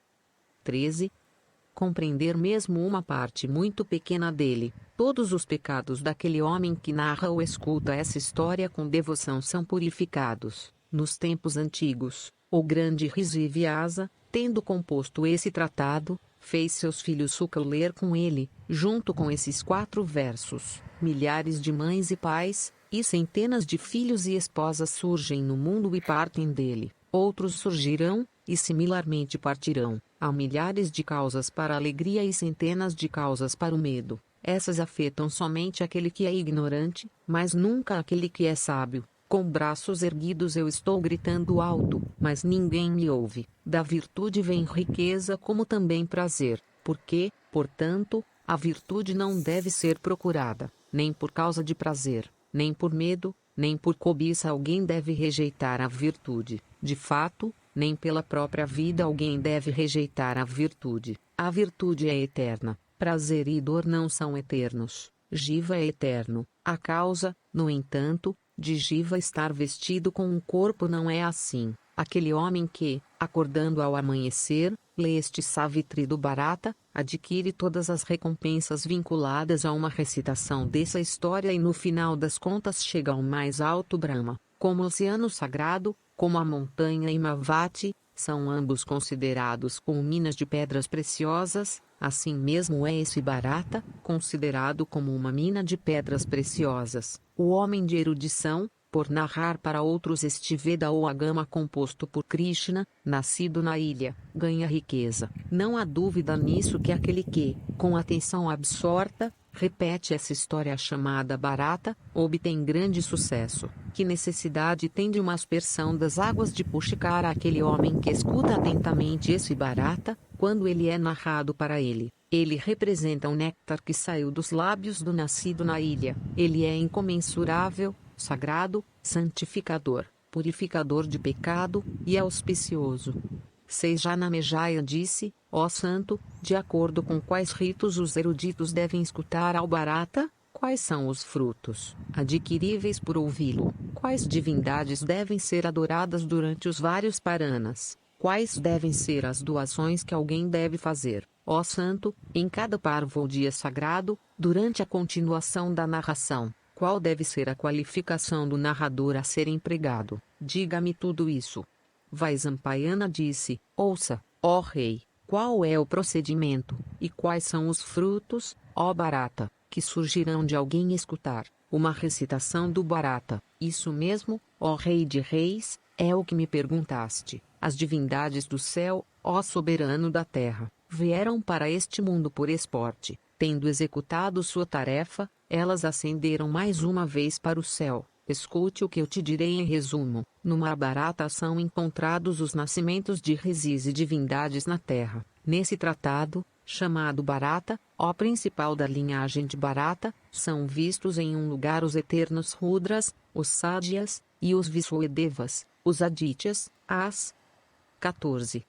13. Compreender mesmo uma parte muito pequena dele. Todos os pecados daquele homem que narra ou escuta essa história com devoção são purificados. Nos tempos antigos, o grande Rishi Vyasa, Tendo composto esse tratado, fez seus filhos Sukha ler com ele, junto com esses 4 versos. Milhares de mães e pais, e centenas de filhos e esposas surgem no mundo e partem dele. Outros surgirão, e similarmente partirão. Há milhares de causas para a alegria e centenas de causas para o medo. Essas afetam somente aquele que é ignorante, mas nunca aquele que é sábio. Com braços erguidos eu estou gritando alto, mas ninguém me ouve. Da virtude vem riqueza como também prazer. Porque, portanto, a virtude não deve ser procurada, nem por causa de prazer, nem por medo, nem por cobiça alguém deve rejeitar a virtude. De fato, nem pela própria vida alguém deve rejeitar a virtude. A virtude é eterna, prazer e dor não são eternos. Jiva é eterno. A causa, no entanto, de Jiva estar vestido com um corpo não é assim. Aquele homem que, acordando ao amanhecer, lê este Savitri do Bharata, adquire todas as recompensas vinculadas a uma recitação dessa história e no final das contas chega ao mais alto Brahma. Como o oceano sagrado, como a montanha Himavati, são ambos considerados como minas de pedras preciosas, assim mesmo é esse Bharata, considerado como uma mina de pedras preciosas. O homem de erudição, por narrar para outros este Veda ou Agama composto por Krishna, nascido na ilha, ganha riqueza. Não há dúvida nisso que aquele que, com atenção absorta, repete essa história chamada Bharata, obtém grande sucesso. Que necessidade tem de uma aspersão das águas de Pushkara aquele homem que escuta atentamente esse Bharata, quando ele é narrado para ele? Ele representa um néctar que saiu dos lábios do nascido na ilha. Ele é incomensurável, sagrado, santificador, purificador de pecado, e auspicioso. Seijanamejaya disse, ó santo, de acordo com quais ritos os eruditos devem escutar ao Bharata? Quais são os frutos adquiríveis por ouvi-lo? Quais divindades devem ser adoradas durante os vários paranas? Quais devem ser as doações que alguém deve fazer? Ó santo, em cada parva ou dia sagrado, durante a continuação da narração, qual deve ser a qualificação do narrador a ser empregado? Diga-me tudo isso. Vaisampayana disse, ouça, ó rei, qual é o procedimento, e quais são os frutos, ó Bharata, que surgirão de alguém escutar uma recitação do Bharata? Isso mesmo, ó rei de reis, é o que me perguntaste. As divindades do céu, ó soberano da terra, vieram para este mundo por esporte. Tendo executado sua tarefa, elas ascenderam mais uma vez para o céu. Escute o que eu te direi em resumo. No Mahabharata são encontrados os nascimentos de reis e divindades na terra. Nesse tratado, chamado Bharata, ó principal da linhagem de Bharata, são vistos em um lugar os eternos Rudras, os Sádias, e os Visuedevas, os Adityas, as 14.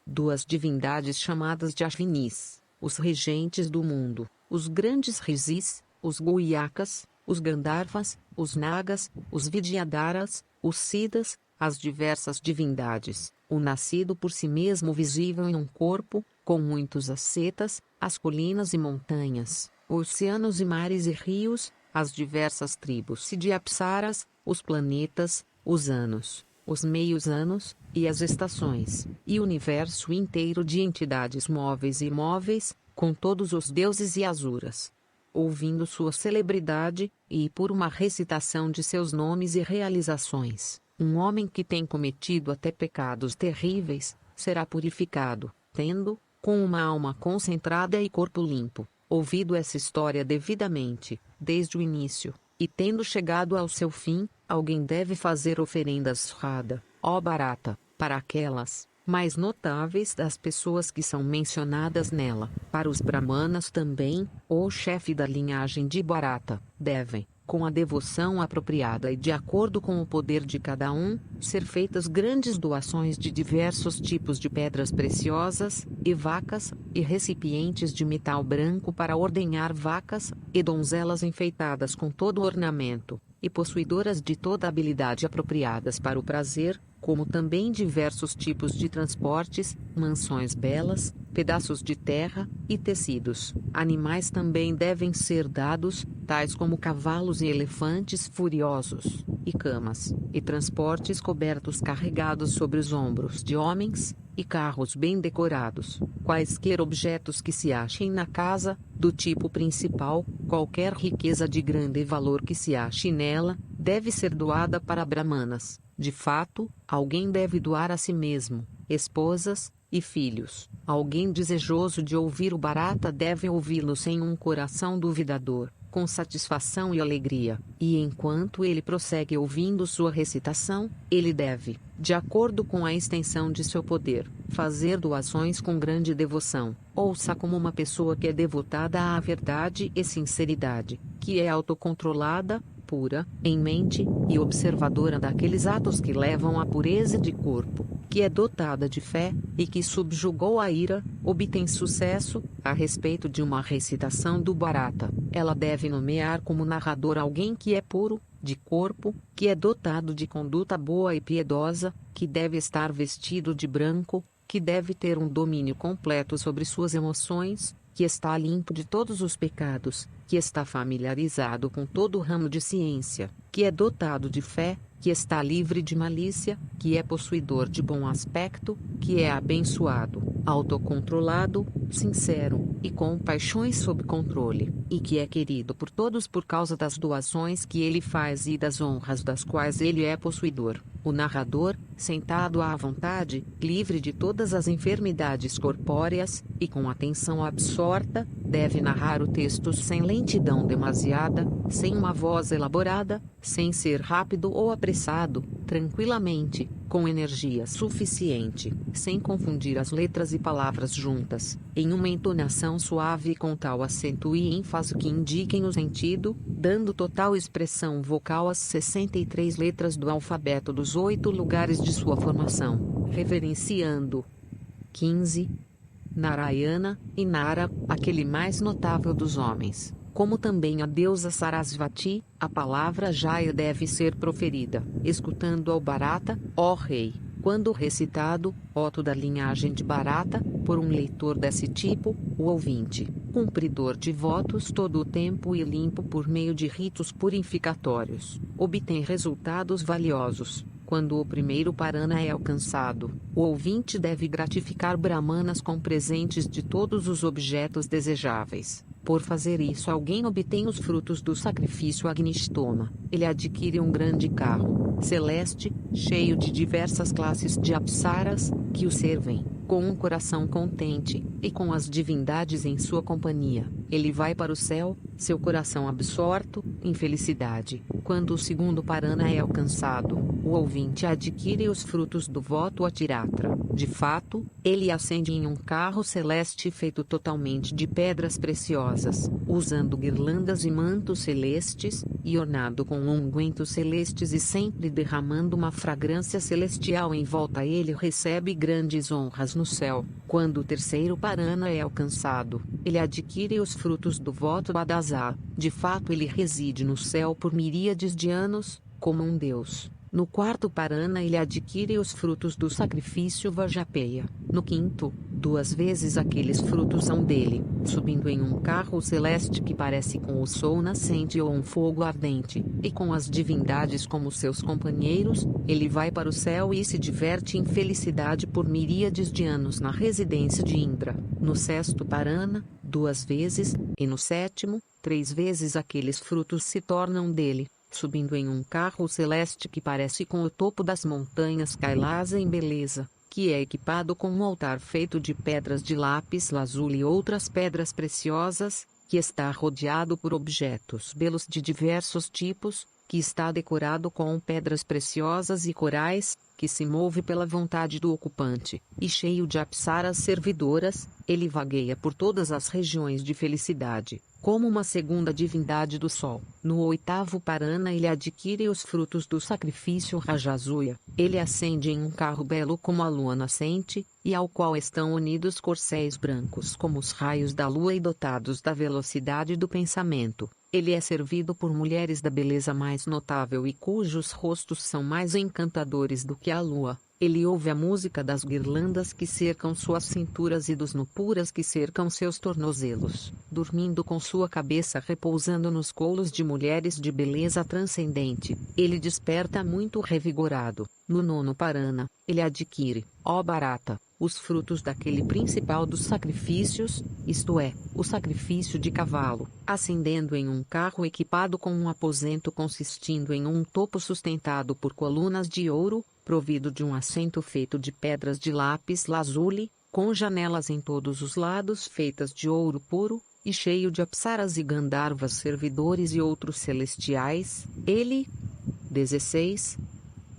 Duas divindades chamadas de Ashvinis, os regentes do mundo, os grandes Rishis, os Goyakas, os Gandharvas, os Nagas, os Vidyadharas, os Siddhas, as diversas divindades, o nascido por si mesmo visível em um corpo, com muitos ascetas, as colinas e montanhas, oceanos e mares e rios, as diversas tribos de Apsaras, os planetas, os anos, os meios-anos, e as estações, e o universo inteiro de entidades móveis e imóveis, com todos os deuses e asuras. Ouvindo sua celebridade, e por uma recitação de seus nomes e realizações, um homem que tem cometido até pecados terríveis, será purificado, tendo, com uma alma concentrada e corpo limpo, ouvido essa história devidamente, desde o início, e tendo chegado ao seu fim, alguém deve fazer oferendas Radha, ó Bharata, para aquelas mais notáveis das pessoas que são mencionadas nela. Para os Brahmanas também, o chefe da linhagem de Bharata, devem, com a devoção apropriada e de acordo com o poder de cada um, ser feitas grandes doações de diversos tipos de pedras preciosas, e vacas, e recipientes de metal branco para ordenhar vacas, e donzelas enfeitadas com todo o ornamento, e possuidoras de toda habilidade apropriadas para o prazer, como também diversos tipos de transportes, mansões belas, pedaços de terra e tecidos. Animais também devem ser dados, tais como cavalos e elefantes furiosos, e camas, e transportes cobertos carregados sobre os ombros de homens, e carros bem decorados, quaisquer objetos que se achem na casa, do tipo principal, qualquer riqueza de grande valor que se ache nela, deve ser doada para brahmanas. De fato, alguém deve doar a si mesmo, esposas e filhos. Alguém desejoso de ouvir o Bharata deve ouvi-lo sem um coração duvidador, com satisfação e alegria, e enquanto ele prossegue ouvindo sua recitação, ele deve, de acordo com a extensão de seu poder, fazer doações com grande devoção. Ouça como uma pessoa que é devotada à verdade e sinceridade, que é autocontrolada, pura, em mente, e observadora daqueles atos que levam à pureza de corpo, que é dotada de fé, e que subjugou a ira, obtém sucesso, a respeito de uma recitação do Bharata. Ela deve nomear como narrador alguém que é puro, de corpo, que é dotado de conduta boa e piedosa, que deve estar vestido de branco, que deve ter um domínio completo sobre suas emoções, que está limpo de todos os pecados, que está familiarizado com todo o ramo de ciência, que é dotado de fé, que está livre de malícia, que é possuidor de bom aspecto, que é abençoado, autocontrolado, sincero, e com paixões sob controle, e que é querido por todos por causa das doações que ele faz e das honras das quais ele é possuidor. O narrador, sentado à vontade, livre de todas as enfermidades corpóreas, e com atenção absorta, deve narrar o texto sem lentidão demasiada, sem uma voz elaborada, sem ser rápido ou apressado, tranquilamente, com energia suficiente, sem confundir as letras e palavras juntas, em uma entonação suave com tal acento e ênfase que indiquem o sentido, dando total expressão vocal às 63 letras do alfabeto dos 8 lugares de sua formação, reverenciando 15. Narayana, e Nara, aquele mais notável dos homens, como também a deusa Sarasvati. A palavra Jaya deve ser proferida, escutando ao Bharata, ó rei, quando recitado, ó tu da linhagem de Bharata, por um leitor desse tipo, o ouvinte, cumpridor de votos todo o tempo e limpo por meio de ritos purificatórios, obtém resultados valiosos. Quando o primeiro parana é alcançado, o ouvinte deve gratificar brahmanas com presentes de todos os objetos desejáveis. Por fazer isso, alguém obtém os frutos do sacrifício Agnishtoma. Ele adquire um grande carro celeste, cheio de diversas classes de apsaras, que o servem, com um coração contente, e com as divindades em sua companhia. Ele vai para o céu, seu coração absorto, em felicidade. Quando o segundo parana é alcançado, o ouvinte adquire os frutos do voto Atiratra. De fato, ele ascende em um carro celeste feito totalmente de pedras preciosas, usando guirlandas e mantos celestes, e ornado com ungüentos celestes e sempre derramando uma fragrância celestial em volta. Ele recebe grandes honras no céu. Quando o terceiro parana é alcançado, ele adquire os frutos do voto Adasa. De fato, ele reside no céu por miríades de anos, como um deus. No quarto parana ele adquire os frutos do sacrifício Vajapeya. No quinto, 2 vezes aqueles frutos são dele, subindo em um carro celeste que parece com o sol nascente ou um fogo ardente, e com as divindades como seus companheiros, ele vai para o céu e se diverte em felicidade por miríades de anos na residência de Indra. No sexto parana, 2 vezes, e no sétimo, 3 vezes aqueles frutos se tornam dele, subindo em um carro celeste que parece com o topo das montanhas Kailasa em beleza, que é equipado com um altar feito de pedras de lápis lazuli e outras pedras preciosas, que está rodeado por objetos belos de diversos tipos, que está decorado com pedras preciosas e corais, que se move pela vontade do ocupante, e cheio de apsaras servidoras, ele vagueia por todas as regiões de felicidade, como uma segunda divindade do sol. No oitavo parana ele adquire os frutos do sacrifício Rajasuya. Ele ascende em um carro belo como a lua nascente, e ao qual estão unidos corcéis brancos como os raios da lua e dotados da velocidade do pensamento. Ele é servido por mulheres da beleza mais notável e cujos rostos são mais encantadores do que a lua. Ele ouve a música das guirlandas que cercam suas cinturas e dos nupuras que cercam seus tornozelos, dormindo com sua cabeça repousando nos colos de mulheres de beleza transcendente. Ele desperta muito revigorado. No nono parana, ele adquire, ó Barata, os frutos daquele principal dos sacrifícios, isto é, o sacrifício de cavalo, ascendendo em um carro equipado com um aposento consistindo em um topo sustentado por colunas de ouro, provido de um assento feito de pedras de lápis lazuli, com janelas em todos os lados feitas de ouro puro, e cheio de apsaras e gandharvas servidores e outros celestiais. Ele, 16,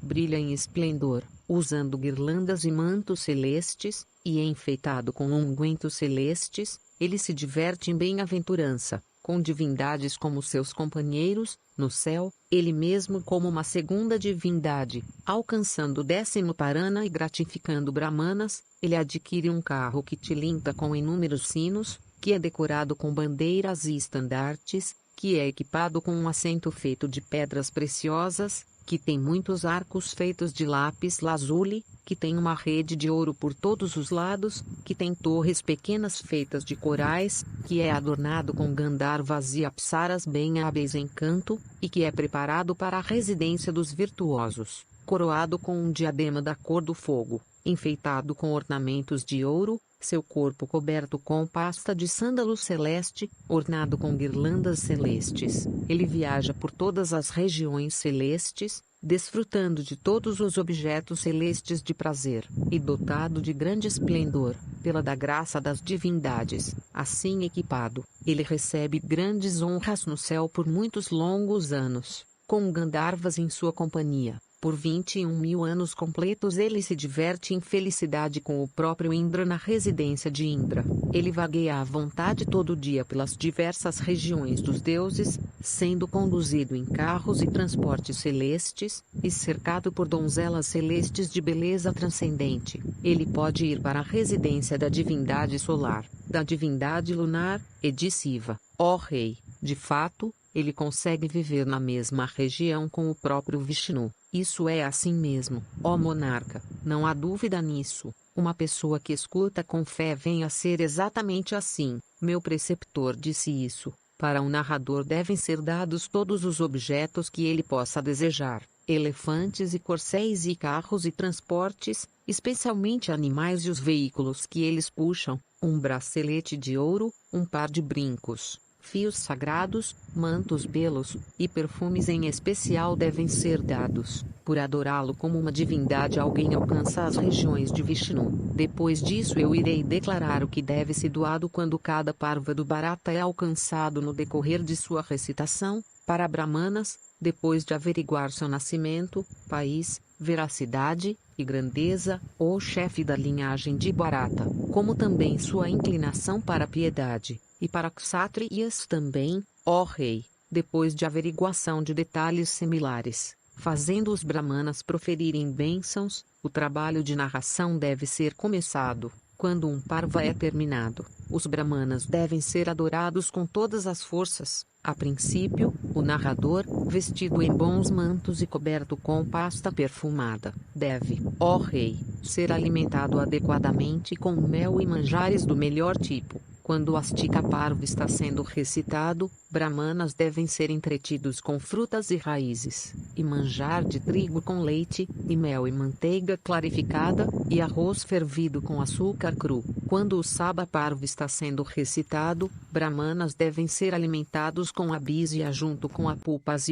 brilha em esplendor, usando guirlandas e mantos celestes, e enfeitado com ungüentos celestes. Ele se diverte em bem-aventurança, com divindades como seus companheiros, no céu, ele mesmo como uma segunda divindade, alcançando o 10º parana e gratificando Brahmanas. Ele adquire um carro que tilinta com inúmeros sinos, que é decorado com bandeiras e estandartes, que é equipado com um assento feito de pedras preciosas, que tem muitos arcos feitos de lápis lazuli, que tem uma rede de ouro por todos os lados, que tem torres pequenas feitas de corais, que é adornado com gandharvas e apsaras bem hábeis em canto, e que é preparado para a residência dos virtuosos, coroado com um diadema da cor do fogo, enfeitado com ornamentos de ouro, seu corpo coberto com pasta de sândalo celeste, ornado com guirlandas celestes. Ele viaja por todas as regiões celestes, desfrutando de todos os objetos celestes de prazer, e dotado de grande esplendor, pela da graça das divindades. Assim equipado, ele recebe grandes honras no céu por muitos longos anos, com Gandharvas em sua companhia. Por 21.000 anos completos ele se diverte em felicidade com o próprio Indra na residência de Indra. Ele vagueia à vontade todo dia pelas diversas regiões dos deuses, sendo conduzido em carros e transportes celestes, e cercado por donzelas celestes de beleza transcendente. Ele pode ir para a residência da divindade solar, da divindade lunar, e de Siva, ó rei. De fato, ele consegue viver na mesma região com o próprio Vishnu. Isso é assim mesmo, ó monarca, não há dúvida nisso. Uma pessoa que escuta com fé vem a ser exatamente assim. Meu preceptor disse isso. Para o narrador devem ser dados todos os objetos que ele possa desejar, elefantes e corcéis e carros e transportes, especialmente animais e os veículos que eles puxam, um bracelete de ouro, um par de brincos, fios sagrados, mantos belos, e perfumes em especial devem ser dados. Por adorá-lo como uma divindade alguém alcança as regiões de Vishnu. Depois disso eu irei declarar o que deve ser doado quando cada parva do Bharata é alcançado no decorrer de sua recitação, para Brahmanas, depois de averiguar seu nascimento, país, veracidade e grandeza, ou chefe da linhagem de Bharata, como também sua inclinação para a piedade, e para Kshatriyas também, ó rei, depois de averiguação de detalhes similares, fazendo os Brahmanas proferirem bênçãos, o trabalho de narração deve ser começado. Quando um parva é terminado, os Brahmanas devem ser adorados com todas as forças. A princípio, o narrador, vestido em bons mantos e coberto com pasta perfumada, deve, ó rei, ser alimentado adequadamente com mel e manjares do melhor tipo. Quando o Astika Parva está sendo recitado, Brahmanas devem ser entretidos com frutas e raízes, e manjar de trigo com leite, e mel e manteiga clarificada, e arroz fervido com açúcar cru. Quando o Sabha Parva está sendo recitado, Brahmanas devem ser alimentados com abízia junto com pulpas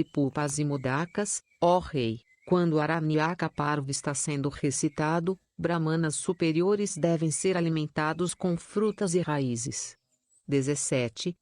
e modakas, ó rei. Quando Aranyaka Parva está sendo recitado, Brahmanas superiores devem ser alimentados com frutas e raízes. 17.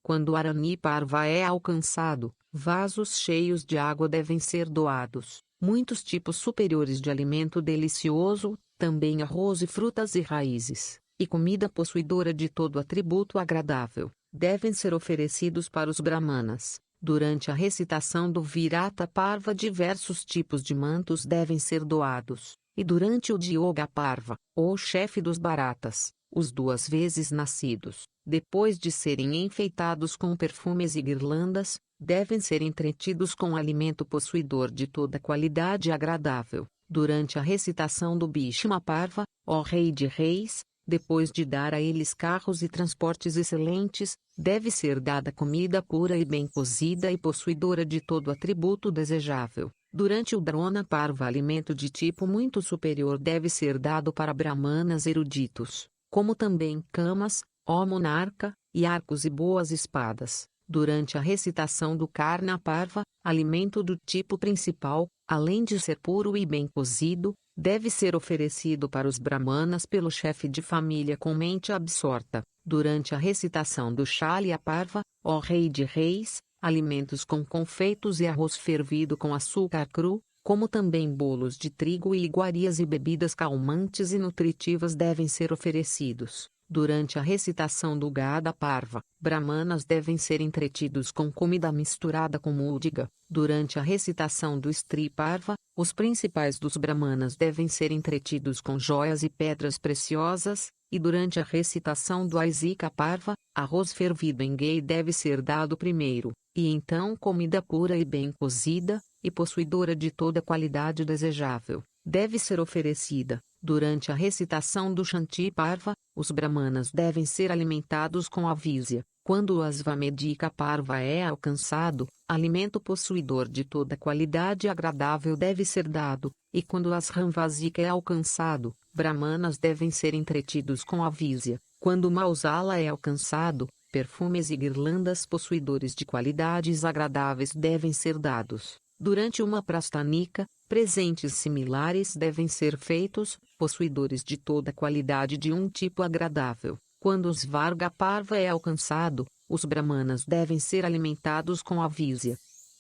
Quando Arani Parva é alcançado, vasos cheios de água devem ser doados. Muitos tipos superiores de alimento delicioso, também arroz e frutas e raízes, e comida possuidora de todo atributo agradável, devem ser oferecidos para os Brahmanas. Durante a recitação do Virata Parva diversos tipos de mantos devem ser doados, e durante o de Yoga Parva, ou chefe dos Bharatas, os 2 vezes nascidos, depois de serem enfeitados com perfumes e guirlandas, devem ser entretidos com alimento possuidor de toda qualidade agradável. Durante a recitação do Bhishma Parva, ó Rei de Reis, depois de dar a eles carros e transportes excelentes, deve ser dada comida pura e bem cozida e possuidora de todo atributo desejável. Durante o Drona Parva, alimento de tipo muito superior deve ser dado para brahmanas eruditos, como também camas, ó monarca, e arcos e boas espadas. Durante a recitação do Karna Parva, alimento do tipo principal, além de ser puro e bem cozido, deve ser oferecido para os brahmanas pelo chefe de família com mente absorta. Durante a recitação do Shalya Parva, ó Rei de Reis, alimentos com confeitos e arroz fervido com açúcar cru, como também bolos de trigo e iguarias e bebidas calmantes e nutritivas devem ser oferecidos. Durante a recitação do Gada Parva, brahmanas devem ser entretidos com comida misturada com múdiga. Durante a recitação do Stri Parva, os principais dos brahmanas devem ser entretidos com joias e pedras preciosas, e durante a recitação do Aisika Parva, arroz fervido em ghee deve ser dado primeiro, e então comida pura e bem cozida, e possuidora de toda qualidade desejável, deve ser oferecida. Durante a recitação do Shanti Parva, os brahmanas devem ser alimentados com avísia. Quando o Asvamedika Parva é alcançado, alimento possuidor de toda qualidade agradável deve ser dado, e quando o Asramvasika é alcançado, brahmanas devem ser entretidos com avísia. Quando o Mausala é alcançado, perfumes e guirlandas possuidores de qualidades agradáveis devem ser dados. Durante uma prastanika, presentes similares devem ser feitos, possuidores de toda qualidade de um tipo agradável. Quando o Svarga Parva é alcançado, os brahmanas devem ser alimentados com avísia.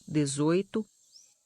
18.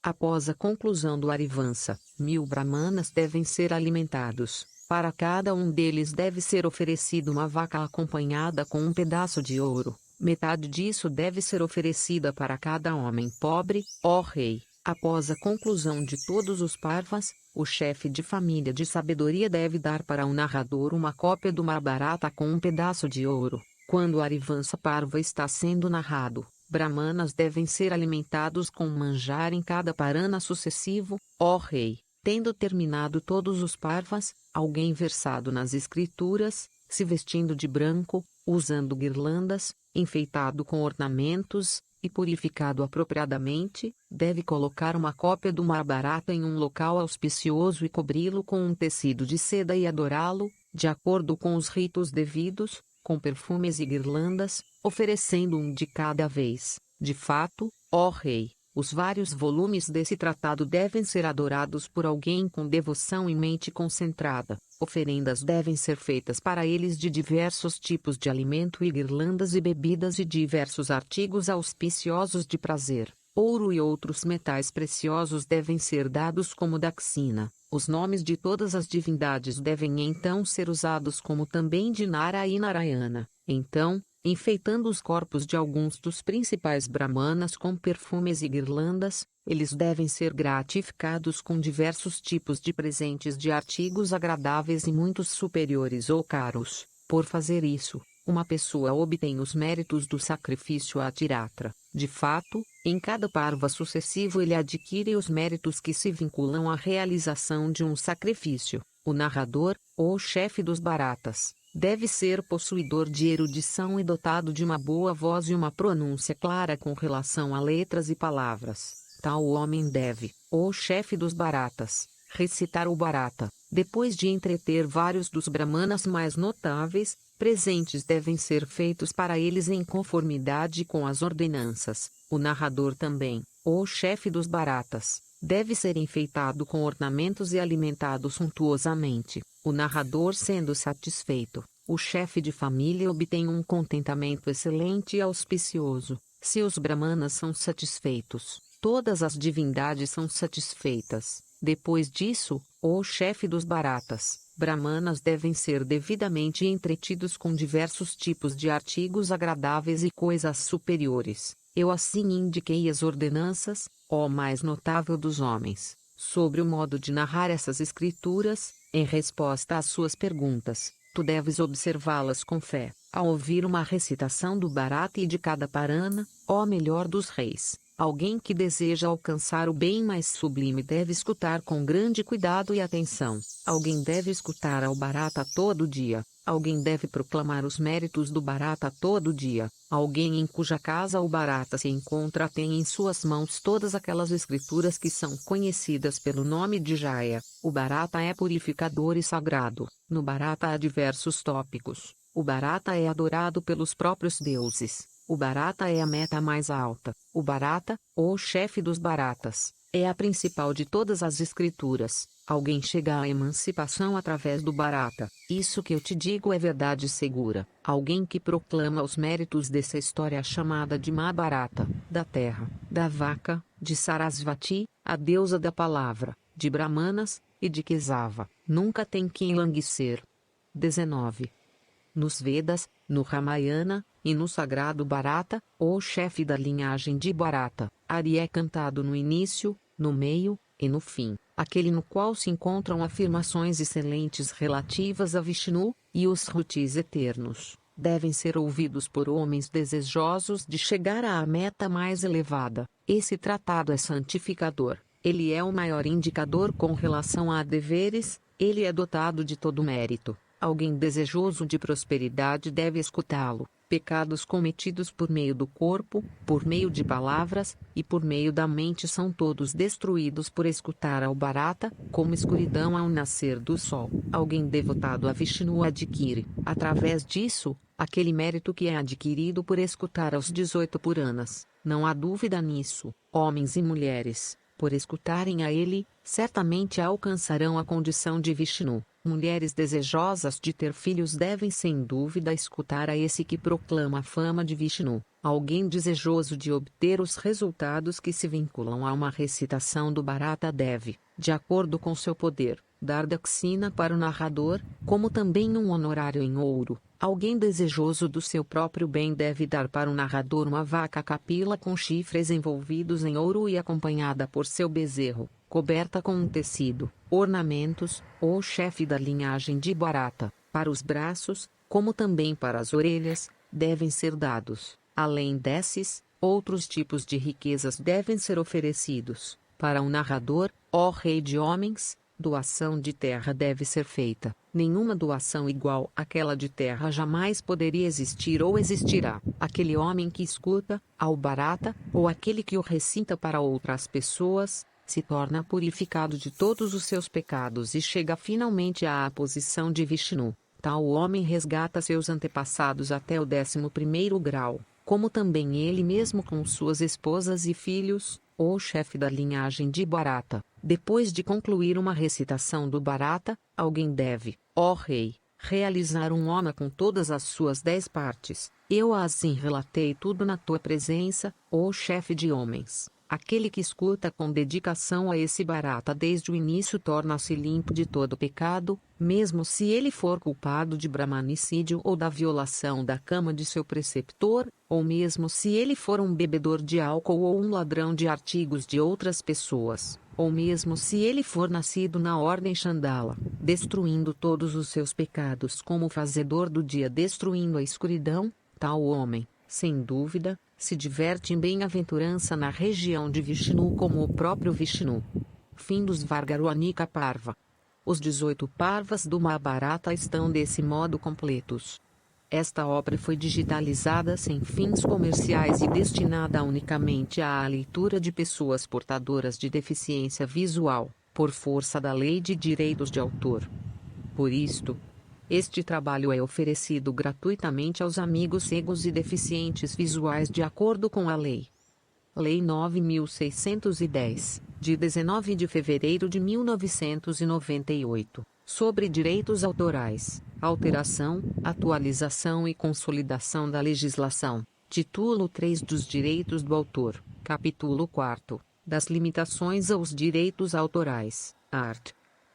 Após a conclusão do Arivansa, 1000 brahmanas devem ser alimentados. Para cada um deles deve ser oferecido uma vaca acompanhada com um pedaço de ouro. Metade disso deve ser oferecida para cada homem pobre, ó rei. Após a conclusão de todos os parvas, o chefe de família de sabedoria deve dar para o narrador uma cópia do Mahabharata com um pedaço de ouro. Quando o Arivansa Parva está sendo narrado, brahmanas devem ser alimentados com manjar em cada parana sucessivo, ó rei. Tendo terminado todos os parvas, alguém versado nas escrituras, se vestindo de branco, usando guirlandas, enfeitado com ornamentos, e purificado apropriadamente, deve colocar uma cópia do Mahabharata em um local auspicioso e cobri-lo com um tecido de seda e adorá-lo, de acordo com os ritos devidos, com perfumes e guirlandas, oferecendo um de cada vez. De fato, ó rei, os vários volumes desse tratado devem ser adorados por alguém com devoção e mente concentrada. Oferendas devem ser feitas para eles de diversos tipos de alimento e guirlandas e bebidas e diversos artigos auspiciosos de prazer. Ouro e outros metais preciosos devem ser dados como daxina. Os nomes de todas as divindades devem então ser usados como também de Nara e Narayana. Então, enfeitando os corpos de alguns dos principais brahmanas com perfumes e guirlandas, eles devem ser gratificados com diversos tipos de presentes de artigos agradáveis e muitos superiores ou caros. Por fazer isso, uma pessoa obtém os méritos do sacrifício a Tiratra. De fato, em cada parva sucessivo ele adquire os méritos que se vinculam à realização de um sacrifício. O narrador, ou chefe dos baratas, deve ser possuidor de erudição e dotado de uma boa voz e uma pronúncia clara com relação a letras e palavras. Tal homem deve, ou chefe dos baratas, recitar o Bharata. Depois de entreter vários dos brahmanas mais notáveis, presentes devem ser feitos para eles em conformidade com as ordenanças. O narrador também, ou chefe dos baratas, deve ser enfeitado com ornamentos e alimentado suntuosamente. O narrador sendo satisfeito, o chefe de família obtém um contentamento excelente e auspicioso. Se os brahmanas são satisfeitos, todas as divindades são satisfeitas. Depois disso, o chefe dos baratas, brahmanas devem ser devidamente entretidos com diversos tipos de artigos agradáveis e coisas superiores. Eu assim indiquei as ordenanças, ó mais notável dos homens, sobre o modo de narrar essas escrituras, em resposta às suas perguntas. Tu deves observá-las com fé, ao ouvir uma recitação do Bharata e de cada Parana, ó melhor dos reis. Alguém que deseja alcançar o bem mais sublime deve escutar com grande cuidado e atenção. Alguém deve escutar ao Bharata todo dia. Alguém deve proclamar os méritos do Bharata todo dia. Alguém em cuja casa o Bharata se encontra tem em suas mãos todas aquelas escrituras que são conhecidas pelo nome de Jaya. O Bharata é purificador e sagrado. No Bharata há diversos tópicos. O Bharata é adorado pelos próprios deuses. O Bharata é a meta mais alta. O Bharata, o chefe dos Bharatas, é a principal de todas as escrituras. Alguém chega à emancipação através do Bharata. Isso que eu te digo é verdade segura. Alguém que proclama os méritos dessa história chamada de Mahabharata, da terra, da vaca, de Sarasvati, a deusa da palavra, de Brahmanas, e de Kesava, nunca tem que enlanguecer. 19. Nos Vedas, no Ramayana, e no sagrado Bharata, o chefe da linhagem de Bharata, Ari é cantado no início, no meio, e no fim, aquele no qual se encontram afirmações excelentes relativas a Vishnu, e os Shrutis eternos, devem ser ouvidos por homens desejosos de chegar à meta mais elevada. Esse tratado é santificador, ele é o maior indicador com relação a deveres, ele é dotado de todo mérito. Alguém desejoso de prosperidade deve escutá-lo. Pecados cometidos por meio do corpo, por meio de palavras, e por meio da mente são todos destruídos por escutar ao Bharata, como escuridão ao nascer do sol. Alguém devotado a Vishnu adquire, através disso, aquele mérito que é adquirido por escutar aos 18 Puranas. Não há dúvida nisso. Homens e mulheres, por escutarem a ele, certamente alcançarão a condição de Vishnu. Mulheres desejosas de ter filhos devem sem dúvida escutar a esse que proclama a fama de Vishnu. Alguém desejoso de obter os resultados que se vinculam a uma recitação do Bharata deve, de acordo com seu poder, dar dakshina para o narrador, como também um honorário em ouro. Alguém desejoso do seu próprio bem deve dar para o narrador uma vaca capila com chifres envolvidos em ouro e acompanhada por seu bezerro, coberta com um tecido, ornamentos, ou chefe da linhagem de Bharata. Para os braços, como também para as orelhas, devem ser dados. Além desses, outros tipos de riquezas devem ser oferecidos. Para um narrador, ó rei de homens, doação de terra deve ser feita. Nenhuma doação igual àquela de terra jamais poderia existir ou existirá. Aquele homem que escuta ao Bharata, ou aquele que o recita para outras pessoas, se torna purificado de todos os seus pecados e chega finalmente à posição de Vishnu. Tal homem resgata seus antepassados até o 11º grau, como também ele mesmo com suas esposas e filhos, o chefe da linhagem de Bharata. Depois de concluir uma recitação do Bharata, alguém deve, ó rei, realizar um homa com todas as suas 10 partes. Eu assim relatei tudo na tua presença, ó chefe de homens. Aquele que escuta com dedicação a esse Bharata desde o início torna-se limpo de todo pecado, mesmo se ele for culpado de brahmanicídio ou da violação da cama de seu preceptor, ou mesmo se ele for um bebedor de álcool ou um ladrão de artigos de outras pessoas, ou mesmo se ele for nascido na ordem Chandala, destruindo todos os seus pecados como o fazedor do dia destruindo a escuridão, tal homem, sem dúvida, se diverte em bem-aventurança na região de Vishnu como o próprio Vishnu. Fim dos Vargaruanika Parva. Os 18 Parvas do Mahabharata estão desse modo completos. Esta obra foi digitalizada sem fins comerciais e destinada unicamente à leitura de pessoas portadoras de deficiência visual, por força da Lei de Direitos de Autor. Por isto, este trabalho é oferecido gratuitamente aos amigos cegos e deficientes visuais de acordo com a Lei. Lei 9.610, de 19 de fevereiro de 1998, sobre direitos autorais, alteração, atualização e consolidação da legislação. Título 3 dos Direitos do Autor, Capítulo 4, das limitações aos direitos autorais, art.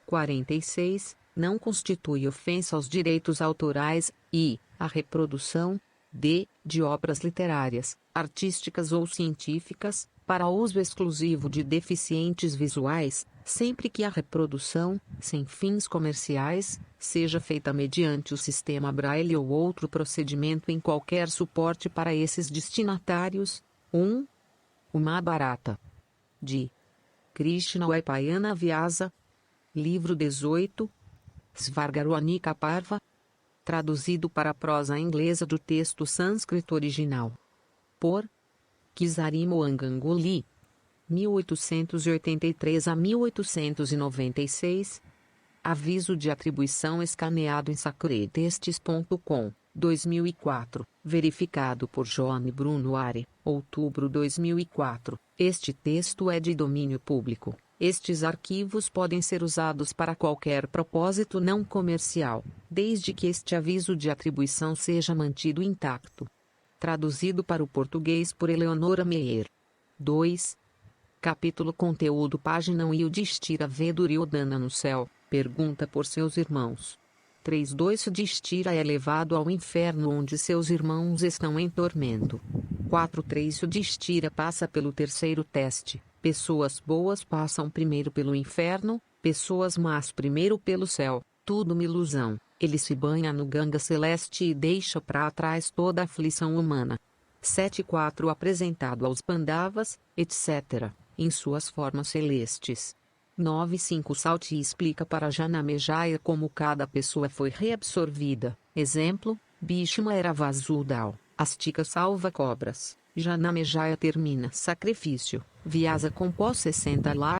46. Não constitui ofensa aos direitos autorais, e, a reprodução, de obras literárias, artísticas ou científicas, para uso exclusivo de deficientes visuais, sempre que a reprodução, sem fins comerciais, seja feita mediante o sistema Braille ou outro procedimento em qualquer suporte para esses destinatários. 1. O Mahabharata. De Krishna Vaipayana Vyasa. Livro 18. Svargaronika Parva. Traduzido para a prosa inglesa do texto sânscrito original. Por Kisarimo Ganguly. 1883 a 1896. Aviso de atribuição escaneado em sacredtextos.com, 2004, verificado por Joane Bruno Ari, outubro 2004. Este texto é de domínio público. Estes arquivos podem ser usados para qualquer propósito não comercial, desde que este aviso de atribuição seja mantido intacto. Traduzido para o português por Eleonora Meyer. 2. Capítulo Conteúdo Página 1. Yudhishthira vê Duryodhana no céu, pergunta por seus irmãos. 3.2 Yudhishthira é levado ao inferno onde seus irmãos estão em tormento. 4.3 Yudhishthira passa pelo terceiro teste. Pessoas boas passam primeiro pelo inferno, pessoas más primeiro pelo céu. Tudo uma ilusão. Ele se banha no Ganga celeste e deixa para trás toda a aflição humana. 7.4 Apresentado aos Pandavas, etc., em suas formas celestes. 9.5 Salti explica para Janamejaya como cada pessoa foi reabsorvida. Exemplo, Bhishma era Vasudal, Astika salva cobras, Janamejaya termina sacrifício, Vyasa compôs 60 lá.